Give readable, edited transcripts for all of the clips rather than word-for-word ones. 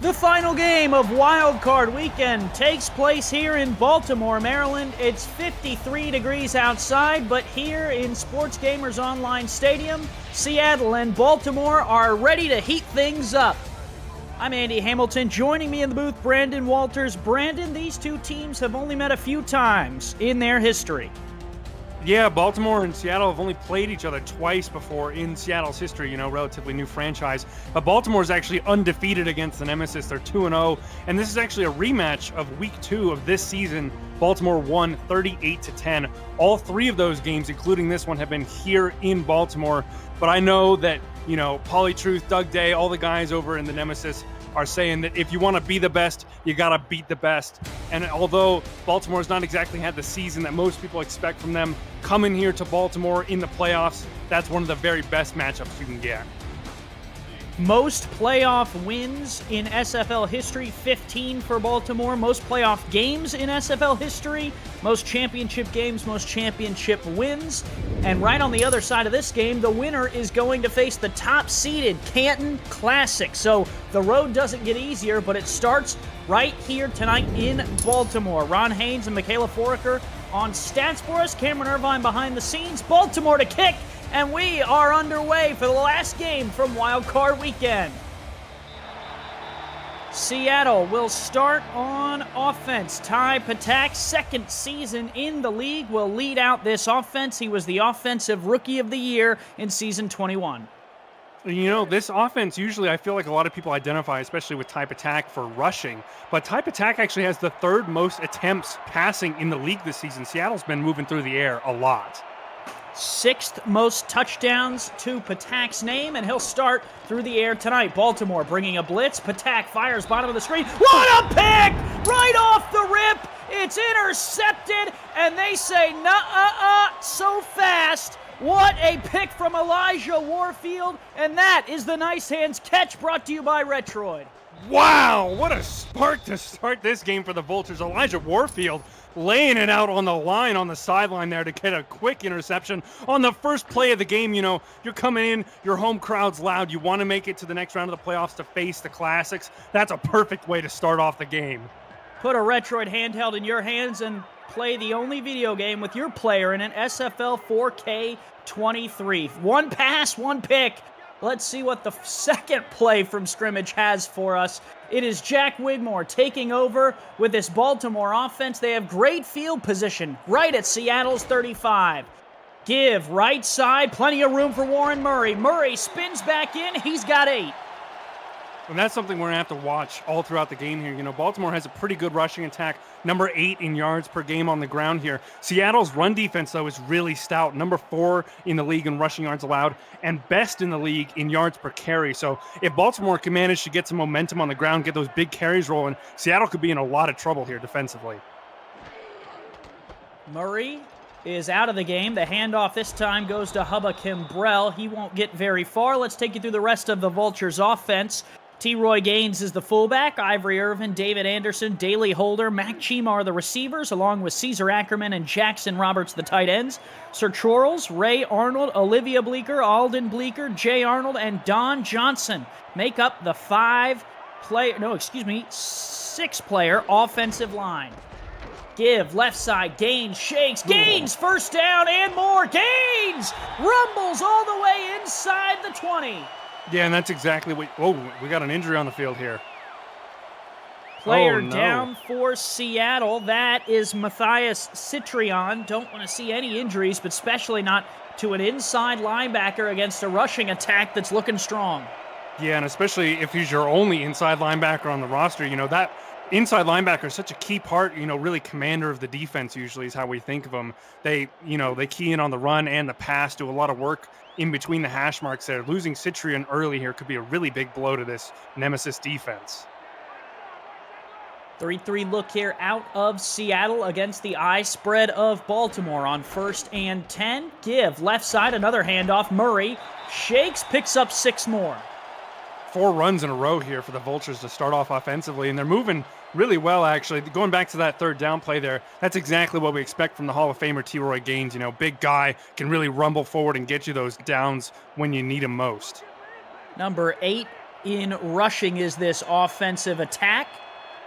The final game of Wild Card Weekend takes place here in Baltimore, Maryland. It's 53 degrees outside, but here in Sports Gamers Online Stadium, Seattle and Baltimore are ready to heat things up. I'm Andy Hamilton. Joining me in the booth, Brandon Walters. Brandon, these two teams have only met a few times in their history. Yeah, Baltimore and Seattle have only played each other twice before in Seattle's history, relatively new franchise. But Baltimore's actually undefeated against the Nemesis. They're 2-0, and this is actually a rematch of Week 2 of this season. Baltimore won 38-10. All three of those games, including this one, have been here in Baltimore. But I know that, Pauly Truth, Doug Day, all the guys over in the Nemesis are saying that if you want to be the best, you got to beat the best. And although Baltimore's not exactly had the season that most people expect from them, coming here to Baltimore in the playoffs, that's one of the very best matchups you can get. Most playoff wins in SFL history, 15 for Baltimore. Most playoff games in SFL history, most championship games, most championship wins. And right on the other side of this game, the winner is going to face the top-seeded Canton Classic. So the road doesn't get easier, but it starts right here tonight in Baltimore. Ron Haynes and Michaela Foraker on stats for us. Cameron Irvine behind the scenes. Baltimore to kick. And we are underway for the last game from Wild Card Weekend. Seattle will start on offense. Ty Patak's second season in the league will lead out this offense. He was the Offensive Rookie of the Year in Season 21. This offense, usually I feel like a lot of people identify, especially with Ty Patak, for rushing. But Ty Patak actually has the third most attempts passing in the league this season. Seattle's been moving through the air a lot. Sixth most touchdowns to Patak's name, and he'll start through the air tonight. Baltimore bringing a blitz. Patak fires bottom of the screen. What a pick! Right off the rip. It's intercepted, and they say, nuh-uh-uh, so fast. What a pick from Elijah Warfield, and that is the Nice Hands catch brought to you by Retroid. Wow, what a spark to start this game for the Vultures. Elijah Warfield laying it out on the line, on the sideline there to get a quick interception on the first play of the game. You're coming in, your home crowd's loud. You want to make it to the next round of the playoffs to face the Classics. That's a perfect way to start off the game. Put a Retroid handheld in your hands and play the only video game with your player in an SFL 4K23. One pass, one pick. Let's see what the second play from scrimmage has for us. It is Jack Wigmore taking over with this Baltimore offense. They have great field position right at Seattle's 35. Give right side, plenty of room for Warren Murray. Murray spins back in, he's got 8. And that's something we're going to have to watch all throughout the game here. Baltimore has a pretty good rushing attack, number 8 in yards per game on the ground here. Seattle's run defense, though, is really stout, number 4 in the league in rushing yards allowed, and best in the league in yards per carry. So if Baltimore can manage to get some momentum on the ground, get those big carries rolling, Seattle could be in a lot of trouble here defensively. Murray is out of the game. The handoff this time goes to Hubba Kimbrell. He won't get very far. Let's take you through the rest of the Vultures offense. T. Roy Gaines is the fullback, Ivory Irvin, David Anderson, Daley Holder, Mac Chima are the receivers, along with Caesar Ackerman and Jackson Roberts the tight ends. Sir Charles, Ray Arnold, Olivia Bleeker, Alden Bleeker, Jay Arnold, and Don Johnson make up the 6-player offensive line. Give, left side, Gaines shakes, Gaines first down and more, Gaines rumbles all the way inside the 20. Yeah, and that's exactly what... Oh, we got an injury on the field here. Player down for Seattle. That is Matthias Citrion. Don't want to see any injuries, but especially not to an inside linebacker against a rushing attack that's looking strong. Yeah, and especially if he's your only inside linebacker on the roster, that inside linebacker is such a key part, really commander of the defense usually is how we think of them. They key in on the run and the pass, do a lot of work in between the hash marks there. Losing Citrion early here could be a really big blow to this Nemesis defense. 3-3 look here out of Seattle against the eye spread of Baltimore on 1st and 10. Give, left side, another handoff. Murray shakes, picks up 6 more. 4 runs in a row here for the Vultures to start off offensively, and they're moving really well, actually. Going back to that third down play there, that's exactly what we expect from the Hall of Famer T. Roy Gaines. Big guy, can really rumble forward and get you those downs when you need him most. Number 8 in rushing is this offensive attack.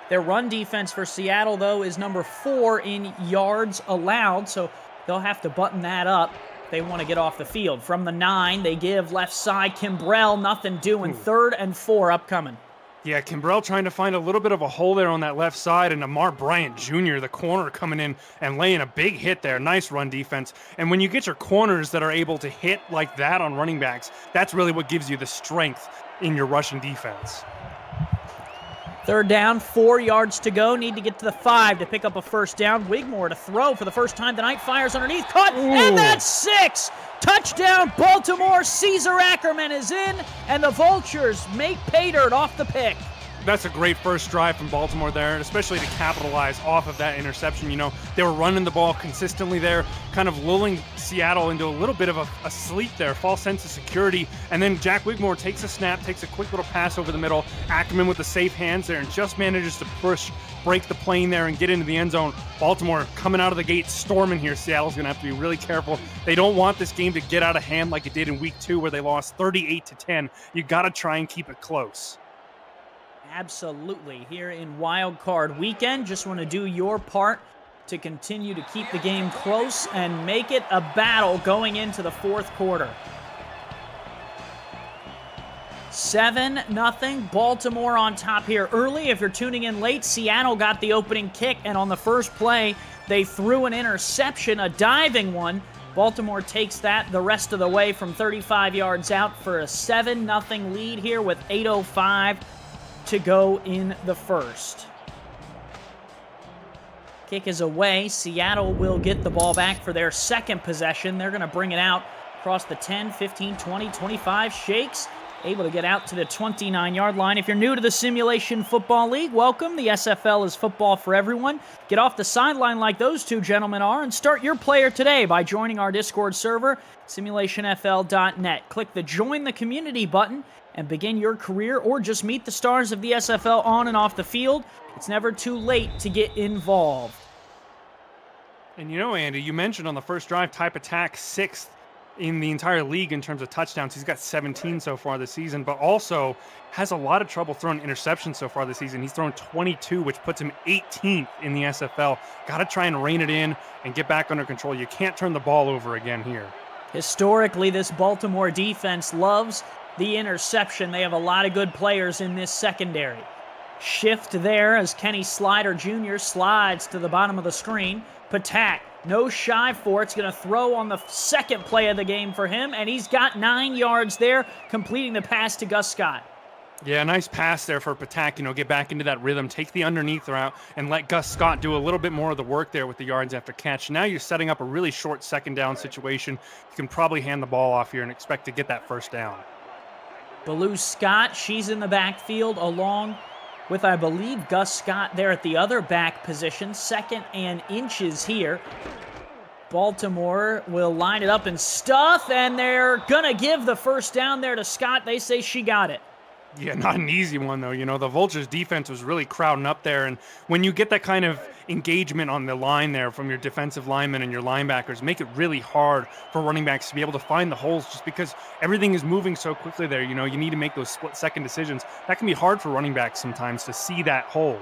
Their run defense for Seattle, though, is number 4 in yards allowed, so they'll have to button that up if they want to get off the field. From the 9, they give left side Kimbrell, nothing doing. 3rd and 4 upcoming. Yeah, Kimbrell trying to find a little bit of a hole there on that left side, and Amar Bryant Jr., the corner, coming in and laying a big hit there. Nice run defense. And when you get your corners that are able to hit like that on running backs, that's really what gives you the strength in your rushing defense. 3rd down, 4 yards to go. Need to get to the 5 to pick up a first down. Wigmore to throw for the first time tonight. Fires underneath. Caught, and that's 6! Touchdown, Baltimore. Caesar Ackerman is in, and the Vultures make pay dirt off the pick. That's a great first drive from Baltimore there, especially to capitalize off of that interception. You know, they were running the ball consistently there, kind of lulling Seattle into a little bit of a sleep there, false sense of security. And then Jack Wigmore takes a snap, takes a quick little pass over the middle. Ackerman with the safe hands there and just manages to break the plane there and get into the end zone. Baltimore coming out of the gate storming here. Seattle's going to have to be really careful. They don't want this game to get out of hand like it did in week 2 where they lost 38-10. You got to try and keep it close. Absolutely. Here in Wild Card Weekend, just want to do your part to continue to keep the game close and make it a battle going into the 4th quarter. 7-0, Baltimore on top here early. If you're tuning in late, Seattle got the opening kick, and on the first play, they threw an interception, a diving one. Baltimore takes that the rest of the way from 35 yards out for a 7-0 lead here with 8:05 to go in the first. Kick is away. Seattle will get the ball back for their second possession. They're going to bring it out across the 10, 15, 20, 25. Shakes, able to get out to the 29-yard line. If you're new to the Simulation Football League, welcome. The SFL is football for everyone. Get off the sideline like those two gentlemen are and start your player today by joining our Discord server, simulationfl.net. Click the Join the Community button and begin your career or just meet the stars of the SFL on and off the field. It's never too late to get involved. And you know, Andy, you mentioned on the first drive, type attack 6th in the entire league in terms of touchdowns. He's got 17 so far this season, but also has a lot of trouble throwing interceptions so far this season. He's thrown 22, which puts him 18th in the SFL. Got to try and rein it in and get back under control. You can't turn the ball over again here. Historically, this Baltimore defense loves the interception. They have a lot of good players in this secondary. Shift there as Kenny Slider Jr. slides to the bottom of the screen. Patak, no shy for it. It's going to throw on the second play of the game for him, and he's got 9 yards there, completing the pass to Gus Scott. Yeah, nice pass there for Patak. You know, get back into that rhythm, take the underneath route, and let Gus Scott do a little bit more of the work there with the yards after catch. Now you're setting up a really short second down situation. You can probably hand the ball off here and expect to get that first down. Baloo Scott, she's in the backfield along with, I believe, Gus Scott there at the other back position. 2nd and inches here. Baltimore will line it up and stuff, and they're going to give the first down there to Scott. They say she got it. Yeah, not an easy one, though. You know, the Vultures' defense was really crowding up there, and when you get that kind of engagement on the line there from your defensive linemen and your linebackers, make it really hard for running backs to be able to find the holes just because everything is moving so quickly there. You know, you need to make those split-second decisions. That can be hard for running backs sometimes to see that hole.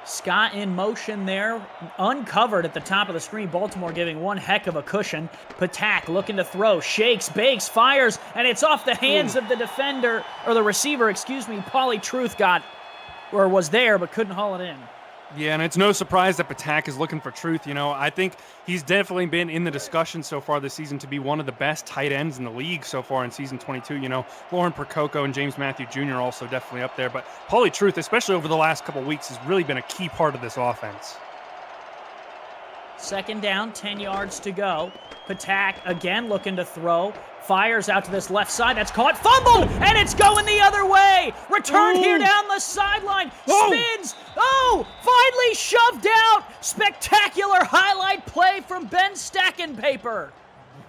Scott in motion there, uncovered at the top of the screen. Baltimore giving one heck of a cushion. Patak looking to throw, shakes, bakes, fires, and it's off the hands of the defender, or the receiver, excuse me. Pauly Truth was there, but couldn't haul it in. Yeah, and it's no surprise that Patak is looking for Truth. You know, I think he's definitely been in the discussion so far this season to be one of the best tight ends in the league so far in season 22. You know, Lauren Percoco and James Matthew Jr. also definitely up there. But Pauly Truth, especially over the last couple of weeks, has really been a key part of this offense. 2nd down, 10 yards to go. Patak again looking to throw. Fires out to this left side. That's caught. Fumbled! And it's going the other way! Returned here down the sideline. Spins! Oh! Finally shoved out! Spectacular highlight play from Ben Stackenpaper.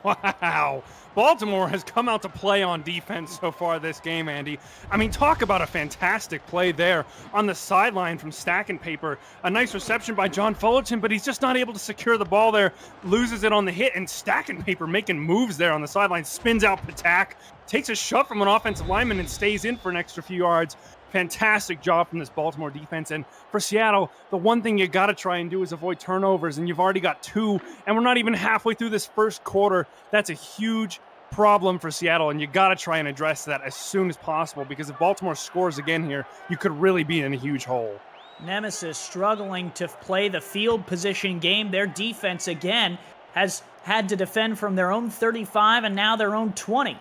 Wow. Baltimore has come out to play on defense so far this game, Andy. I mean, talk about a fantastic play there on the sideline from Stack and Paper. A nice reception by John Fullerton, but he's just not able to secure the ball there. Loses it on the hit, and Stack and Paper making moves there on the sideline. Spins out Patak, takes a shove from an offensive lineman and stays in for an extra few yards. Fantastic job from this Baltimore defense. And for Seattle, the one thing you got to try and do is avoid turnovers, and you've already got 2, and we're not even halfway through this first quarter. That's a huge problem for Seattle, and you got to try and address that as soon as possible, because if Baltimore scores again here, you could really be in a huge hole. Nemesis struggling to play the field position game. Their defense, again, has had to defend from their own 35 and now their own 20.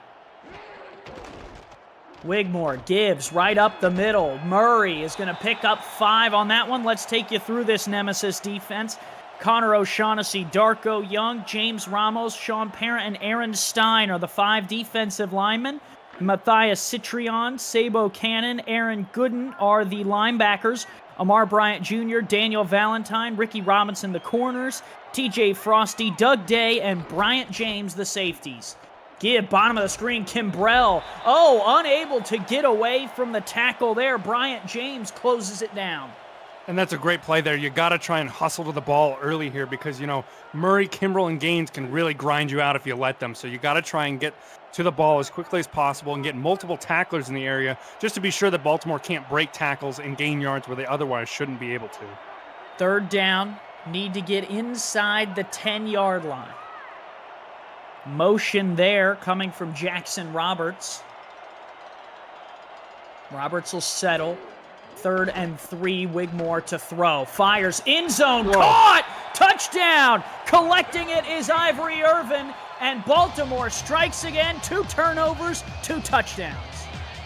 Wigmore gives right up the middle. Murray is going to pick up 5 on that one. Let's take you through this Nemesis defense. Connor O'Shaughnessy, Darko Young, James Ramos, Sean Parent, and Aaron Stein are the 5 defensive linemen. Matthias Citrion, Sabo Cannon, Aaron Gooden are the linebackers. Amar Bryant Jr., Daniel Valentine, Ricky Robinson, the corners. TJ Frosty, Doug Day, and Bryant James, the safeties. Give, bottom of the screen, Kimbrell. Oh, unable to get away from the tackle there. Bryant James closes it down. And that's a great play there. You got to try and hustle to the ball early here because, you know, Murray, Kimbrell, and Gaines can really grind you out if you let them. So you got to try and get to the ball as quickly as possible and get multiple tacklers in the area just to be sure that Baltimore can't break tackles and gain yards where they otherwise shouldn't be able to. 3rd down, need to get inside the 10-yard line. Motion there coming from Jackson Roberts. Roberts will settle. 3rd and 3, Wigmore to throw. Fires, end zone, Whoa. Caught! Touchdown! Collecting it is Ivory Irvin, and Baltimore strikes again. 2 turnovers, 2 touchdowns.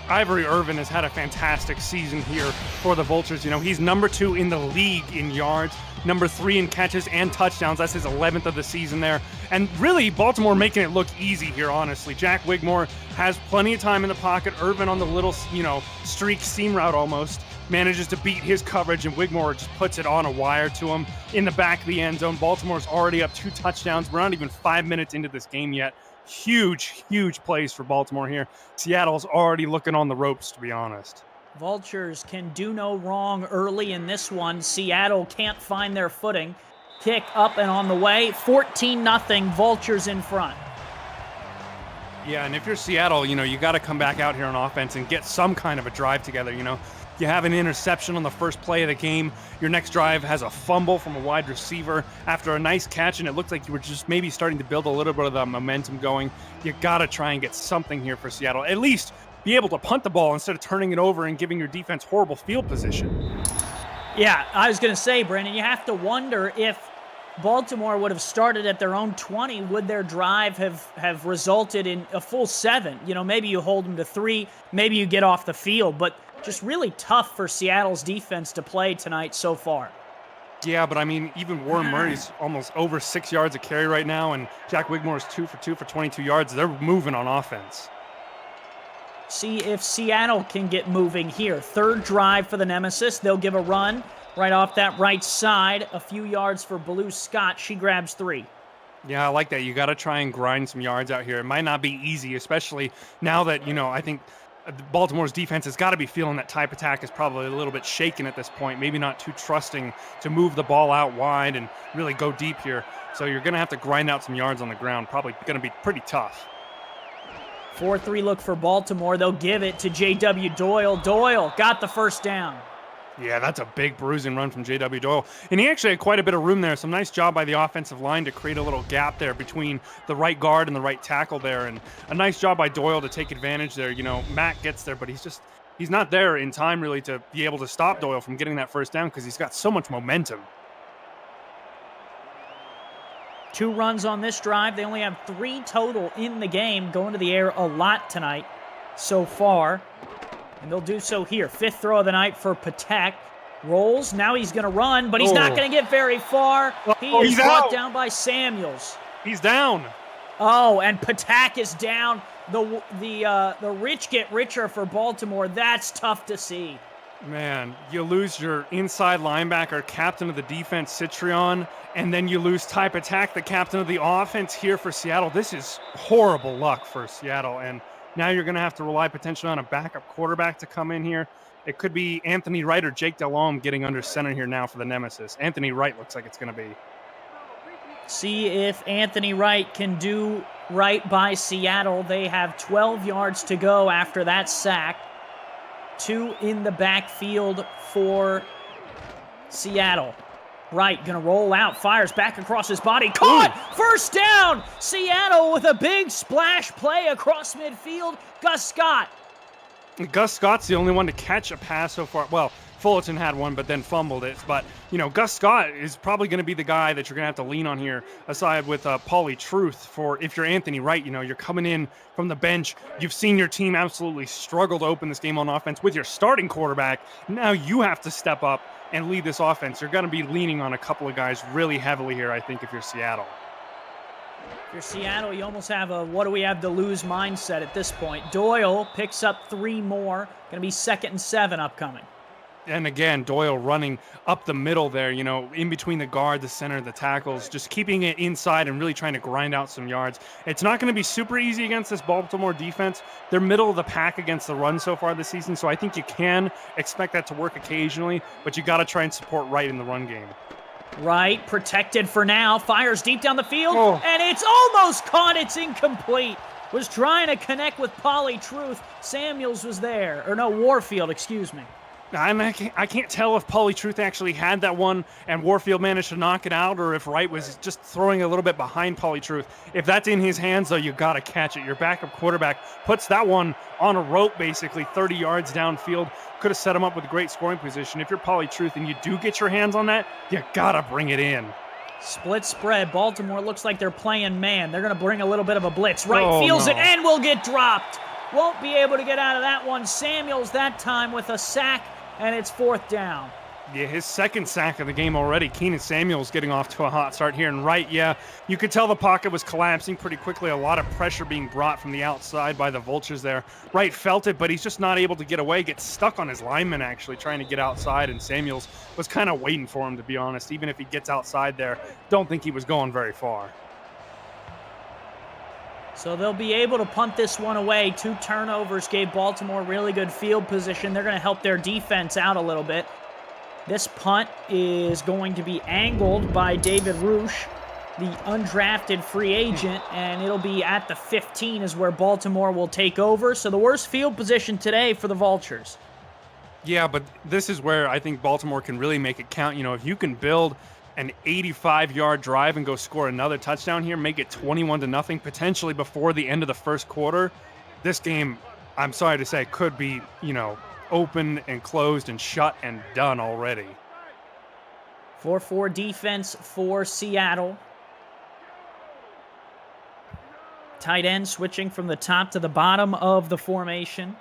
Ivory Irvin has had a fantastic season here for the Vultures. You know, he's number 2 in the league in yards, number 3 in catches and touchdowns. That's his 11th of the season there. And really, Baltimore making it look easy here, honestly. Jack Wigmore has plenty of time in the pocket. Irvin on the little, streak seam route almost manages to beat his coverage, and Wigmore just puts it on a wire to him in the back of the end zone. Baltimore's already up 2 touchdowns. We're not even 5 minutes into this game yet. Huge, huge plays for Baltimore here. Seattle's already looking on the ropes, to be honest. Vultures can do no wrong early in this one. Seattle can't find their footing. Kick up and on the way. 14-0, Vultures in front. Yeah, and if you're Seattle, you got to come back out here on offense and get some kind of a drive together, You have an interception on the first play of the game. Your next drive has a fumble from a wide receiver after a nice catch, and it looked like you were just maybe starting to build a little bit of the momentum going. You got to try and get something here for Seattle. At least be able to punt the ball instead of turning it over and giving your defense horrible field position. Yeah, I was going to say, Brandon, you have to wonder if Baltimore would have started at their own 20, would their drive have resulted in a full 7? Maybe you hold them to 3, maybe you get off the field, but just really tough for Seattle's defense to play tonight so far. Yeah, but I mean, even Warren Murray's almost over 6 yards a carry right now, and Jack Wigmore's 2 for 2 for 22 yards. They're moving on offense. See if Seattle can get moving here. 3rd drive for the Nemesis. They'll give a run right off that right side. A few yards for Blue Scott. She grabs 3. Yeah, I like that. You got to try and grind some yards out here. It might not be easy, especially now that, I think Baltimore's defense has got to be feeling that Ty Patak is probably a little bit shaken at this point, maybe not too trusting to move the ball out wide and really go deep here. So you're going to have to grind out some yards on the ground. Probably going to be pretty tough. 4-3 look for Baltimore. They'll give it to J.W. Doyle. Doyle got the first down. Yeah, that's a big bruising run from J.W. Doyle. And he actually had quite a bit of room there. Some nice job by the offensive line to create a little gap there between the right guard and the right tackle there. And a nice job by Doyle to take advantage there. Matt gets there, but he's not there in time really to be able to stop Doyle from getting that first down because he's got so much momentum. 2 runs on this drive. They only have 3 total in the game. Going to the air a lot tonight so far. And they'll do so here. 5th throw of the night for Patek. Rolls. Now he's going to run, but he's not going to get very far. He is brought down by Samuels. He's down. Oh, and Patek is down. The rich get richer for Baltimore. That's tough to see. Man, you lose your inside linebacker, captain of the defense, Citrion, and then you lose type attack, the captain of the offense here for Seattle. This is horrible luck for Seattle, and now you're going to have to rely potentially on a backup quarterback to come in here. It could be Anthony Wright or Jake Delhomme getting under center here now for the Nemesis. Anthony Wright looks like it's going to be. See if Anthony Wright can do right by Seattle. They have 12 yards to go after that sack. 2 in the backfield for Seattle. Wright gonna roll out, fires back across his body. Caught! Ooh. First down! Seattle with a big splash play across midfield. Gus Scott. Gus Scott's the only one to catch a pass so far. Well, Fullerton had one, but then fumbled it. But, you know, Gus Scott is probably going to be the guy that you're going to have to lean on here, aside with Paulie Truth. For if you're Anthony Wright, you know, you're coming in from the bench. You've seen your team absolutely struggle to open this game on offense with your starting quarterback. Now you have to step up and lead this offense. You're going to be leaning on a couple of guys really heavily here, I think, if you're Seattle. If you're Seattle, you almost have a what do we have to lose mindset at this point. Doyle picks up 3 more. Going to be 2nd and 7 upcoming. And again, Doyle running up the middle there, you know, in between the guard, the center, the tackles, just keeping it inside and really trying to grind out some yards. It's not going to be super easy against this Baltimore defense. They're middle of the pack against the run so far this season, so I think you can expect that to work occasionally, but you got to try and support Wright in the run game. Wright protected for now, fires deep down the field, and it's almost caught. It's incomplete. Was trying to connect with Paulie Truth. Samuels was there, or no, Warfield, excuse me. I can't tell if Paulie Truth actually had that one and Warfield managed to knock it out, or if Wright was just throwing a little bit behind Paulie Truth. If that's in his hands, though, you got to catch it. Your backup quarterback puts that one on a rope, basically 30 yards downfield. Could have set him up with a great scoring position. If you're Paulie Truth and you do get your hands on that, you got to bring it in. Split spread. Baltimore looks like they're playing man. They're going to bring a little bit of a blitz. Wright feels it and will get dropped. Won't be able to get out of that one. Samuels that time with a sack. And it's 4th down. Yeah, his 2nd sack of the game already. Keenan Samuels getting off to a hot start here. And Wright, yeah, you could tell the pocket was collapsing pretty quickly. A lot of pressure being brought from the outside by the Vultures there. Wright felt it, but he's just not able to get away. Gets stuck on his lineman, actually, trying to get outside. And Samuels was kind of waiting for him, to be honest. Even if he gets outside there, don't think he was going very far. So they'll be able to punt this one away. 2 turnovers gave Baltimore really good field position. They're going to help their defense out a little bit. This punt is going to be angled by David Roosh, the undrafted free agent, and it'll be at the 15 is where Baltimore will take over. So the worst field position today for the Vultures. Yeah, but this is where I think Baltimore can really make it count. You know, if you can build an 85-yard drive and go score another touchdown here, make it 21-0 potentially before the end of the first quarter, this game, I'm sorry to say, could be, you know, open and closed and shut and done already. 4-4 defense for Seattle. Tight end switching from the top to the bottom of the formation.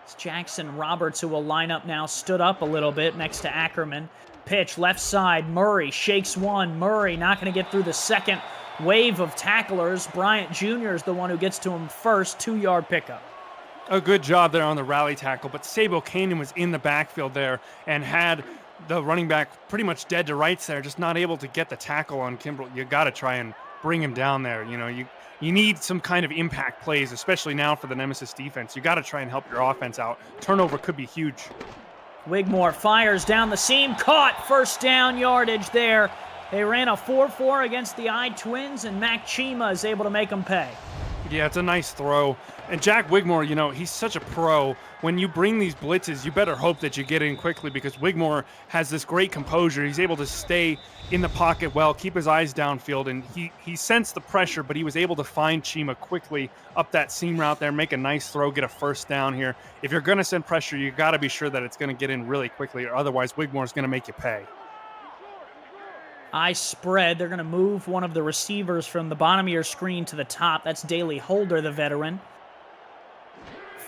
It's Jackson Roberts who will line up now, stood up a little bit next to Ackerman. Pitch left side, Murray shakes one. Murray not going to get through the second wave of tacklers. Bryant Jr. is the one who gets to him first. 2-yard pickup. A good job there on the rally tackle, but Sabo Kanan was in the backfield there and had the running back pretty much dead to rights there, just not able to get the tackle on Kimbrell. You got to try and bring him down there. You know, you need some kind of impact plays, especially now for the Nemesis defense. You got to try and help your offense out. Turnover could be huge. Wigmore fires down the seam, caught, 1st down yardage there. They ran a 4-4 against the I-Twins, and Mac Chima is able to make them pay. Yeah, it's a nice throw. And Jack Wigmore, you know, he's such a pro. When you bring these blitzes, you better hope that you get in quickly because Wigmore has this great composure. He's able to stay in the pocket well, keep his eyes downfield, and he sensed the pressure, but he was able to find Chima quickly up that seam route there, make a nice throw, get a 1st down here. If you're going to send pressure, you got to be sure that it's going to get in really quickly, or otherwise Wigmore's going to make you pay. I spread. They're going to move one of the receivers from the bottom of your screen to the top. That's Daley Holder, the veteran.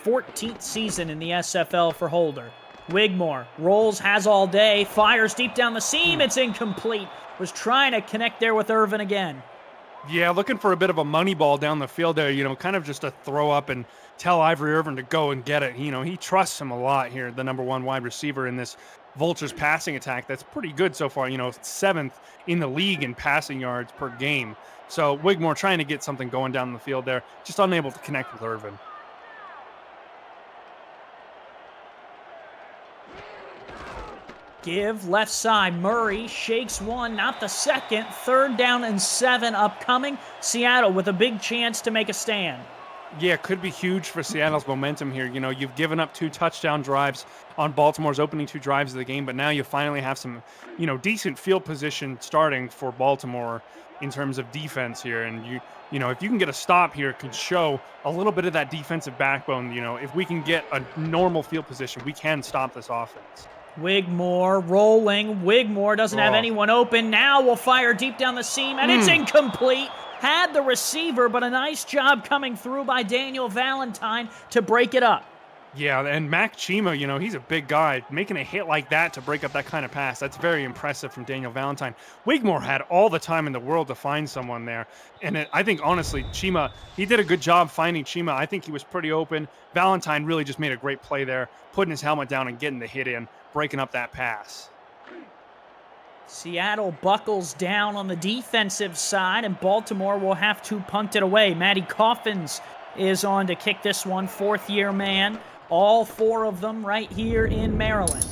14th season in the SFL for Holder. Wigmore rolls, has all day, fires deep down the seam. It's incomplete. Was trying to connect there with Irvin again. Yeah, looking for a bit of a money ball down the field there, kind of just to throw up and tell Ivory Irvin to go and get it. He trusts him a lot here, the number one wide receiver in this Vultures passing attack. That's pretty good so far, 7th in the league in passing yards per game. So Wigmore trying to get something going down the field there, just unable to connect with Irvin. Give left side. Murray shakes one, not the second. 3rd down and 7 upcoming. Seattle with a big chance to make a stand. Yeah, could be huge for Seattle's momentum here. You've given up 2 touchdown drives on Baltimore's opening 2 drives of the game, but now you finally have some, decent field position starting for Baltimore in terms of defense here. And if you can get a stop here, it could show a little bit of that defensive backbone. If we can get a normal field position, we can stop this offense. Wigmore rolling. Wigmore doesn't have anyone open. Now will fire deep down the seam, and it's incomplete. Had the receiver, but a nice job coming through by Daniel Valentine to break it up. Yeah, and Mac Chima, he's a big guy. Making a hit like that to break up that kind of pass, that's very impressive from Daniel Valentine. Wigmore had all the time in the world to find someone there. And I think, honestly, Chima, he did a good job finding Chima. I think he was pretty open. Valentine really just made a great play there, putting his helmet down and getting the hit in, breaking up that pass. Seattle buckles down on the defensive side, and Baltimore will have to punt it away. Matty Coffins is on to kick this one, 4th-year man. All 4 of them right here in Maryland.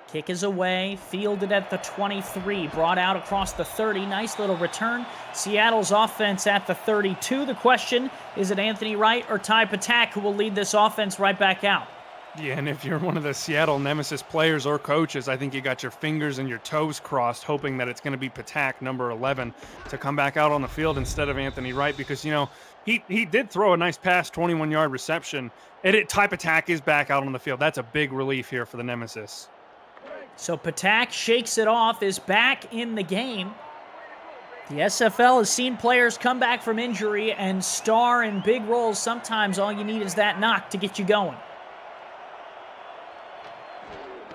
Kick is away, fielded at the 23, brought out across the 30. Nice little return. Seattle's offense at the 32. The question, is it Anthony Wright or Ty Patak who will lead this offense right back out? Yeah, and if you're one of the Seattle Nemesis players or coaches, I think you got your fingers and your toes crossed, hoping that it's going to be Patak, number 11, to come back out on the field instead of Anthony Wright, because, he did throw a nice pass, 21-yard reception. Ty Patak is back out on the field. That's a big relief here for the Nemesis. So Patak shakes it off, is back in the game. The SFL has seen players come back from injury and star in big roles. Sometimes all you need is that knock to get you going.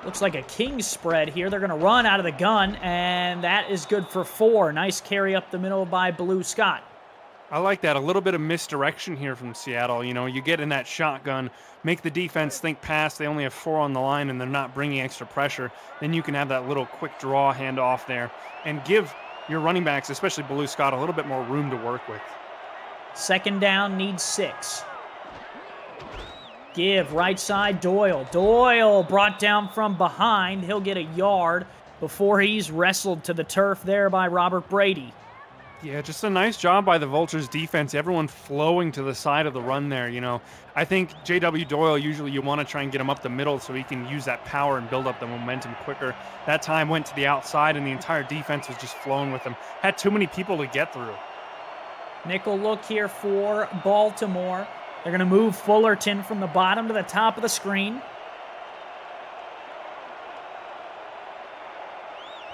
Looks like a king spread here. They're going to run out of the gun, and that is good for 4. Nice carry up the middle by Blue Scott. I like that. A little bit of misdirection here from Seattle. You get in that shotgun, make the defense think pass. They only have 4 on the line, and they're not bringing extra pressure. Then you can have that little quick draw handoff there and give your running backs, especially Blue Scott, a little bit more room to work with. 2nd down, needs 6. Give, right side, Doyle. Doyle brought down from behind. He'll get a yard before he's wrestled to the turf there by Robert Brady. Yeah, just a nice job by the Vultures defense. Everyone flowing to the side of the run there, I think J.W. Doyle, usually you want to try and get him up the middle so he can use that power and build up the momentum quicker. That time went to the outside, and the entire defense was just flowing with him. Had too many people to get through. Nickel look here for Baltimore. They're going to move Fullerton from the bottom to the top of the screen.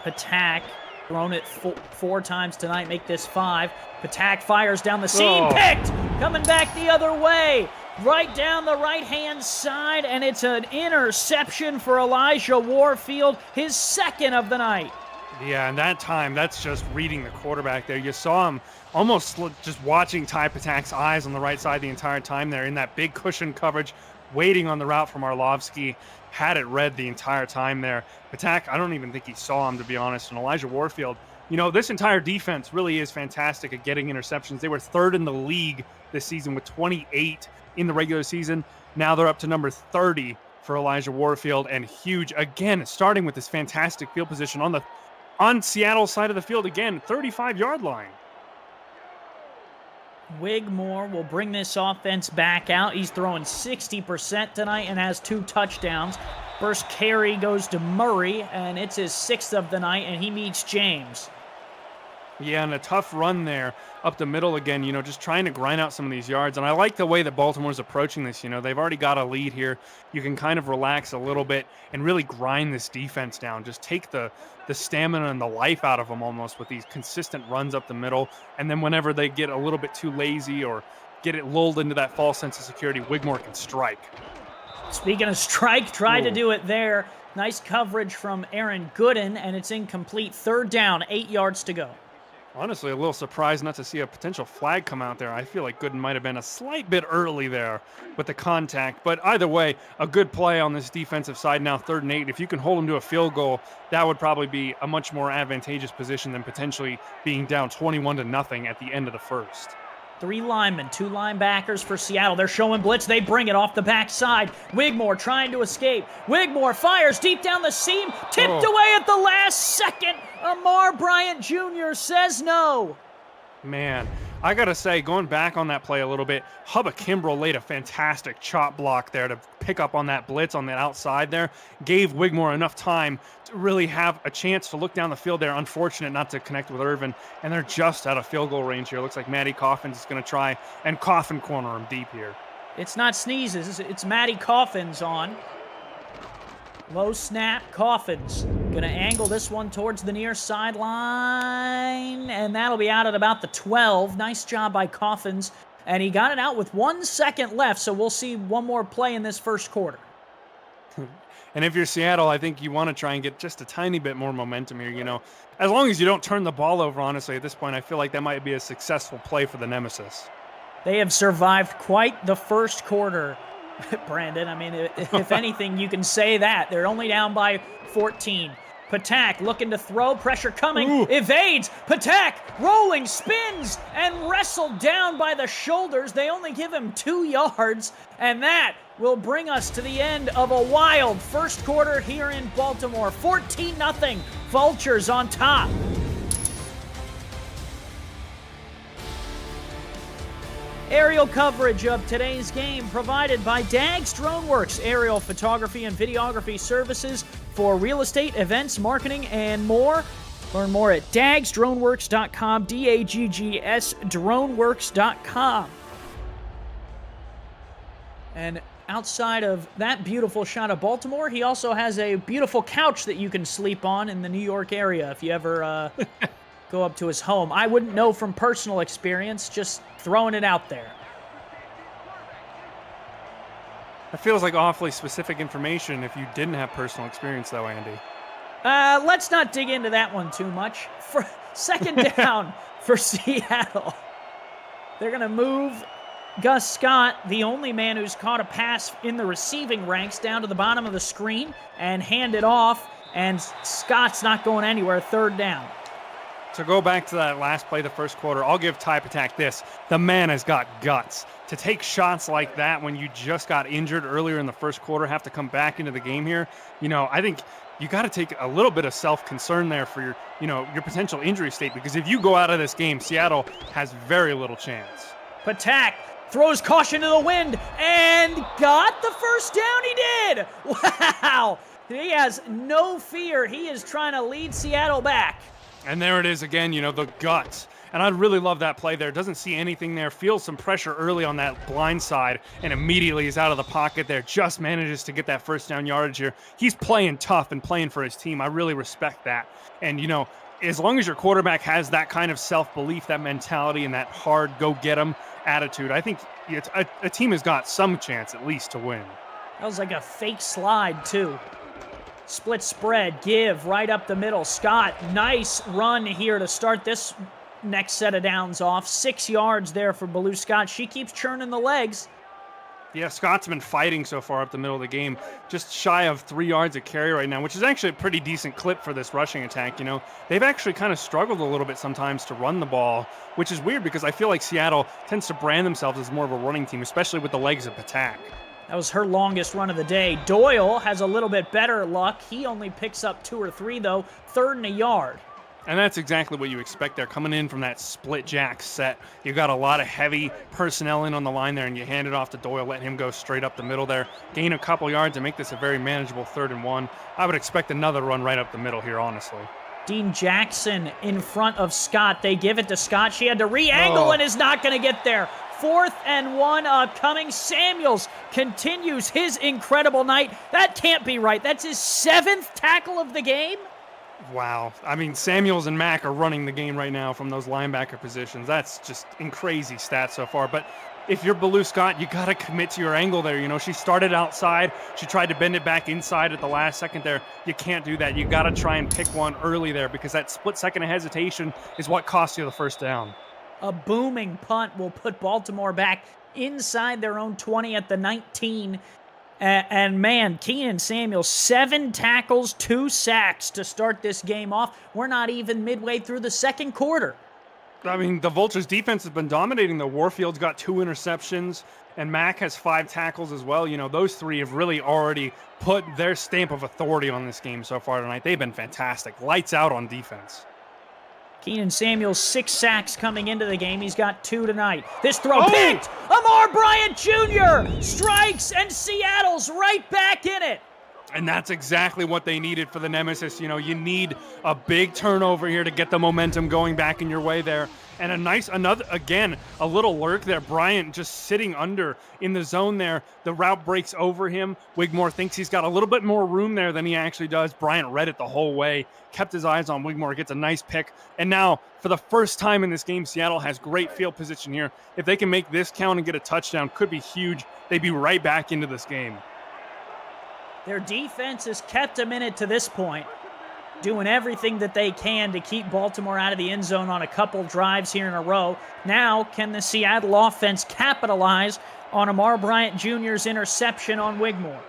Patak, thrown it 4 times tonight, make this 5. Patak fires down the seam, picked! Coming back the other way, right down the right-hand side, and it's an interception for Elijah Warfield, his 2nd of the night. Yeah, and that time, that's just reading the quarterback there. You saw him almost just watching Ty Patak's eyes on the right side the entire time there in that big cushion coverage, waiting on the route from Arlovsky. Had it read the entire time there. Patak, I don't even think he saw him, to be honest. And Elijah Warfield, this entire defense really is fantastic at getting interceptions. They were 3rd in the league this season with 28 in the regular season. Now they're up to number 30 for Elijah Warfield, and huge, again, starting with this fantastic field position on Seattle's side of the field again, 35-yard line. Wigmore will bring this offense back out. He's throwing 60% tonight and has 2 touchdowns. First carry goes to Murray, and it's his 6th of the night, and he meets James. Yeah, and a tough run there up the middle again, just trying to grind out some of these yards. And I like the way that Baltimore's approaching this. They've already got a lead here. You can kind of relax a little bit and really grind this defense down. Just take the stamina and the life out of them almost with these consistent runs up the middle. And then whenever they get a little bit too lazy or get it lulled into that false sense of security, Wigmore can strike. Speaking of strike, tried to do it there. Nice coverage from Aaron Gooden, and it's incomplete. 3rd down, 8 yards to go. Honestly, a little surprised not to see a potential flag come out there. I feel like Gooden might have been a slight bit early there with the contact. But either way, a good play on this defensive side now, 3rd and 8. If you can hold them to a field goal, that would probably be a much more advantageous position than potentially being down 21-0 at the end of the first. 3 linemen, 2 linebackers for Seattle. They're showing blitz. They bring it off the backside. Wigmore trying to escape. Wigmore fires deep down the seam. Tipped away at the last second. Amar Bryant Jr. says no. Man, I got to say, going back on that play a little bit, Hubba Kimbrell laid a fantastic chop block there to pick up on that blitz on that outside there. Gave Wigmore enough time to really have a chance to look down the field there. Unfortunate not to connect with Irvin, and they're just out of field goal range here. Looks like Matty Coffins is going to try and coffin corner him deep here. It's not Sneezes, it's Matty Coffins on. Low snap, Coffins. Gonna angle this one towards the near sideline, and that'll be out at about the 12. Nice job by Coffins, and he got it out with 1 second left, so we'll see one more play in this first quarter. And if you're Seattle, I think you want to try and get just a tiny bit more momentum here, you know. As long as you don't turn the ball over, honestly, at this point, I feel like that might be a successful play for the Nemesis. They have survived quite the first quarter, Brandon. I mean, if anything, you can say that. They're only down by 14. Patak looking to throw, pressure coming, evades, Patak rolling, spins, and wrestled down by the shoulders. They only give him 2 yards, and that will bring us to the end of a wild first quarter here in Baltimore. 14-0, Vultures on top. Aerial coverage of today's game provided by Dags Droneworks, aerial photography and videography services for real estate, events, marketing, and more. Learn more at dagsdroneworks.com, D-A-G-G-S, droneworks.com. And outside of that beautiful shot of Baltimore, he also has a beautiful couch that you can sleep on in the New York area if you ever go up to his home. I wouldn't know from personal experience, just throwing it out there. That feels like awfully specific information if you didn't have personal experience, though, Andy. Let's not dig into that one too much. For second down for Seattle. They're going to move Gus Scott, the only man who's caught a pass in the receiving ranks, down to the bottom of the screen and hand it off, and Scott's not going anywhere. 3rd down. To go back to that last play, the first quarter, I'll give Ty Patak this. The man has got guts. To take shots like that when you just got injured earlier in the first quarter, have to come back into the game here, you know, I think you got to take a little bit of self-concern there for your, you know, your potential injury state, because if you go out of this game, Seattle has very little chance. Patak throws caution to the wind and got the first down. He did. Wow. He has no fear. He is trying to lead Seattle back. And there it is again, you know, the guts. And I really love that play there. Doesn't see anything there. Feels some pressure early on that blind side and immediately is out of the pocket there. Just manages to get that first down yardage here. He's playing tough and playing for his team. I really respect that. And, you know, as long as your quarterback has that kind of self-belief, that mentality, and that hard go-get-'em attitude, I think it's a team has got some chance at least to win. That was like a fake slide, too. Split spread, give right up the middle. Scott, nice run here to start this next set of downs off. 6 yards there for Baloo Scott. She keeps churning the legs. Yeah, Scott's been fighting so far up the middle of the game. Just shy of 3 yards a carry right now, which is actually a pretty decent clip for this rushing attack. You know, they've actually kind of struggled a little bit sometimes to run the ball, which is weird because I feel like Seattle tends to brand themselves as more of a running team, especially with the legs of Patak. That was her longest run of the day. Doyle has a little bit better luck. He only picks up 2 or 3, though. 3rd and a yard. And that's exactly what you expect there. Coming in from that split jack set, you got a lot of heavy personnel in on the line there, and you hand it off to Doyle, let him go straight up the middle there. Gain a couple yards and make this a very manageable 3rd and 1. I would expect another run right up the middle here, honestly. Dean Jackson in front of Scott. They give it to Scott. She had to re-angle and is not going to get there. 4th and 1 upcoming. Samuels continues his incredible night. That can't be right. That's his 7th tackle of the game. Wow. I mean, Samuels and Mack are running the game right now from those linebacker positions. That's just crazy stats so far. But if you're Baloo Scott, you got to commit to your angle there. You know, she started outside. She tried to bend it back inside at the last second there. You can't do that. You got to try and pick one early there, because that split second of hesitation is what costs you the first down. A booming punt will put Baltimore back inside their own 20 at the 19. And man, Keenan Samuels, 7 tackles, 2 sacks to start this game off. We're not even midway through the second quarter. I mean, the Vultures defense has been dominating. The Warfield's got 2 interceptions, and Mack has 5 tackles as well. You know, those 3 have really already put their stamp of authority on this game so far tonight. They've been fantastic. Lights out on defense. Keenan Samuels, 6 sacks coming into the game. He's got 2 tonight. This throw picked! Amar Bryant Jr. strikes, and Seattle's right back in it. And that's exactly what they needed for the Nemesis. You know, you need a big turnover here to get the momentum going back in your way there. And a little lurk there. Bryant just sitting under in the zone there. The route breaks over him. Wigmore thinks he's got a little bit more room there than he actually does. Bryant read it the whole way, kept his eyes on Wigmore, gets a nice pick. And now, for the first time in this game, Seattle has great field position here. If they can make this count and get a touchdown, could be huge. They'd be right back into this game. Their defense has kept them in it to this point, doing everything that they can to keep Baltimore out of the end zone on a couple drives here in a row. Now, can the Seattle offense capitalize on Amar Bryant Jr.'s interception on Wigmore?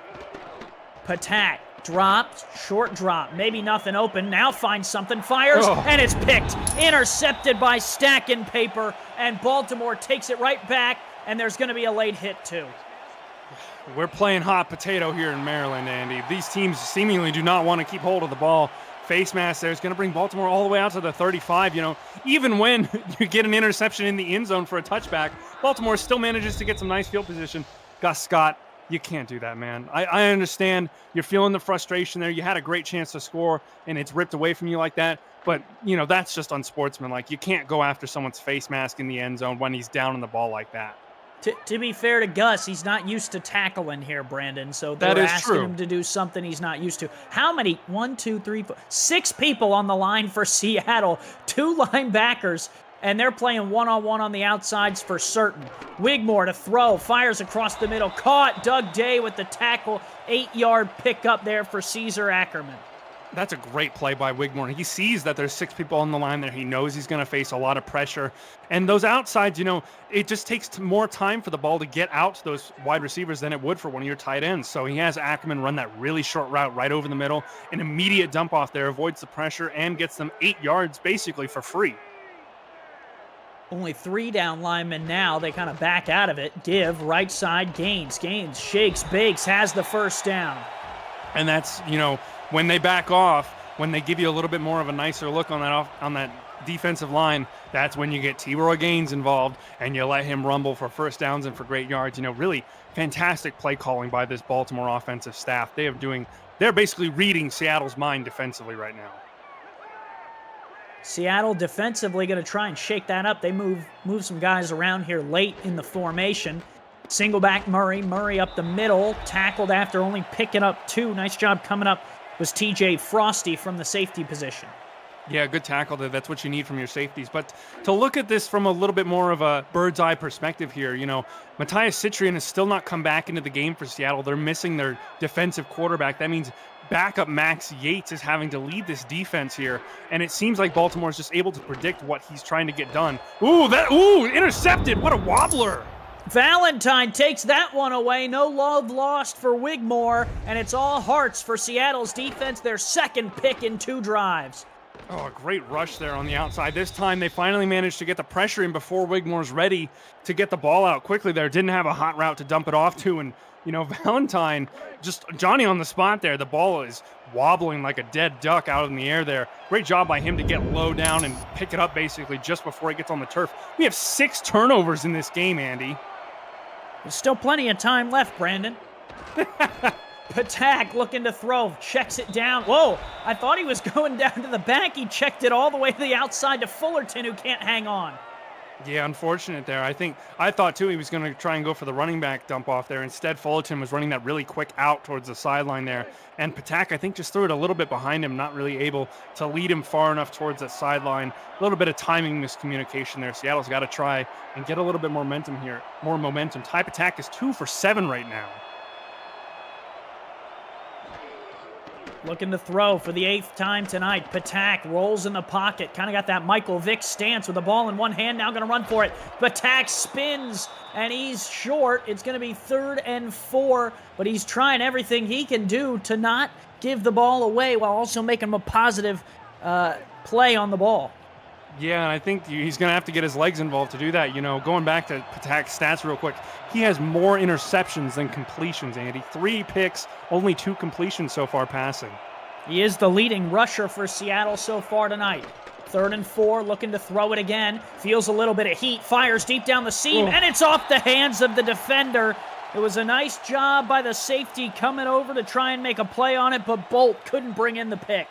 Patak dropped, short drop, maybe nothing open, now finds something, fires, and it's picked. Intercepted by Stack and Paper, and Baltimore takes it right back, and there's going to be a late hit too. We're playing hot potato here in Maryland, Andy. These teams seemingly do not want to keep hold of the ball. Face mask there is going to bring Baltimore all the way out to the 35. You know, even when you get an interception in the end zone for a touchback, Baltimore still manages to get some nice field position. Gus Scott, you can't do that, man. I understand you're feeling the frustration there. You had a great chance to score, and it's ripped away from you like that. But, you know, that's just unsportsmanlike. You can't go after someone's face mask in the end zone when he's down on the ball like that. To be fair to Gus, he's not used to tackling here, Brandon. So they're asking him to do something he's not used to. How many? 1, 2, 3, 4, 6 people on the line for Seattle. 2 linebackers, and they're playing one-on-one on the outsides for certain. Wigmore to throw, fires across the middle. Caught. Doug Day with the tackle. 8-yard pickup there for Caesar Ackerman. That's a great play by Wigmore. He sees that there's 6 people on the line there. He knows he's going to face a lot of pressure. And those outsides, you know, it just takes more time for the ball to get out to those wide receivers than it would for one of your tight ends. So he has Ackerman run that really short route right over the middle. An immediate dump off there, avoids the pressure, and gets them 8 yards basically for free. Only 3 down linemen now. They kind of back out of it. Give, right side, Gaines. Gaines shakes, bakes, has the first down. And that's, you know, when they back off, when they give you a little bit more of a nicer look on that defensive line, that's when you get T-Roy Gaines involved and you let him rumble for first downs and for great yards. You know, really fantastic play calling by this Baltimore offensive staff. They're basically reading Seattle's mind defensively right now. Seattle defensively going to try and shake that up. They move some guys around here late in the formation. Single back Murray up the middle, tackled after only picking up 2. Nice job coming up was TJ Frosty from the safety position. Yeah, good tackle there. That's what you need from your safeties. But to look at this from a little bit more of a bird's eye perspective here, you know, Matthias Citrian has still not come back into the game for Seattle. They're missing their defensive quarterback. That means backup Max Yates is having to lead this defense here. And it seems like Baltimore is just able to predict what he's trying to get done. Intercepted. What a wobbler. Valentine takes that one away. No love lost for Wigmore, and it's all hearts for Seattle's defense. Their second pick in 2 drives. Oh, a great rush there on the outside. This time they finally managed to get the pressure in before Wigmore's ready to get the ball out quickly there. Didn't have a hot route to dump it off to, and, you know, Valentine, just Johnny on the spot there. The ball is wobbling like a dead duck out in the air there. Great job by him to get low down and pick it up basically just before he gets on the turf. We have 6 turnovers in this game, Andy. There's still plenty of time left, Brandon. Patak looking to throw, checks it down. Whoa, I thought he was going down to the back. He checked it all the way to the outside to Fullerton, who can't hang on. Yeah, unfortunate there. I thought too he was going to try and go for the running back dump off there. Instead, Fullerton was running that really quick out towards the sideline there. And Patak, I think, just threw it a little bit behind him, not really able to lead him far enough towards that sideline. A little bit of timing miscommunication there. Seattle's got to try and get a little bit more momentum here. More momentum. Ty Patak is 2 for 7 right now. Looking to throw for the 8th time tonight. Patak rolls in the pocket. Kind of got that Michael Vick stance with the ball in one hand. Now going to run for it. Patak spins, and he's short. It's going to be 3rd and 4, but he's trying everything he can do to not give the ball away while also making a positive play on the ball. Yeah, and I think he's going to have to get his legs involved to do that. You know, going back to Patak's stats real quick, he has more interceptions than completions, Andy. 3 picks, only 2 completions so far passing. He is the leading rusher for Seattle so far tonight. 3rd and 4, looking to throw it again. Feels a little bit of heat, fires deep down the seam, and it's off the hands of the defender. It was a nice job by the safety coming over to try and make a play on it, but Bolt couldn't bring in the pick.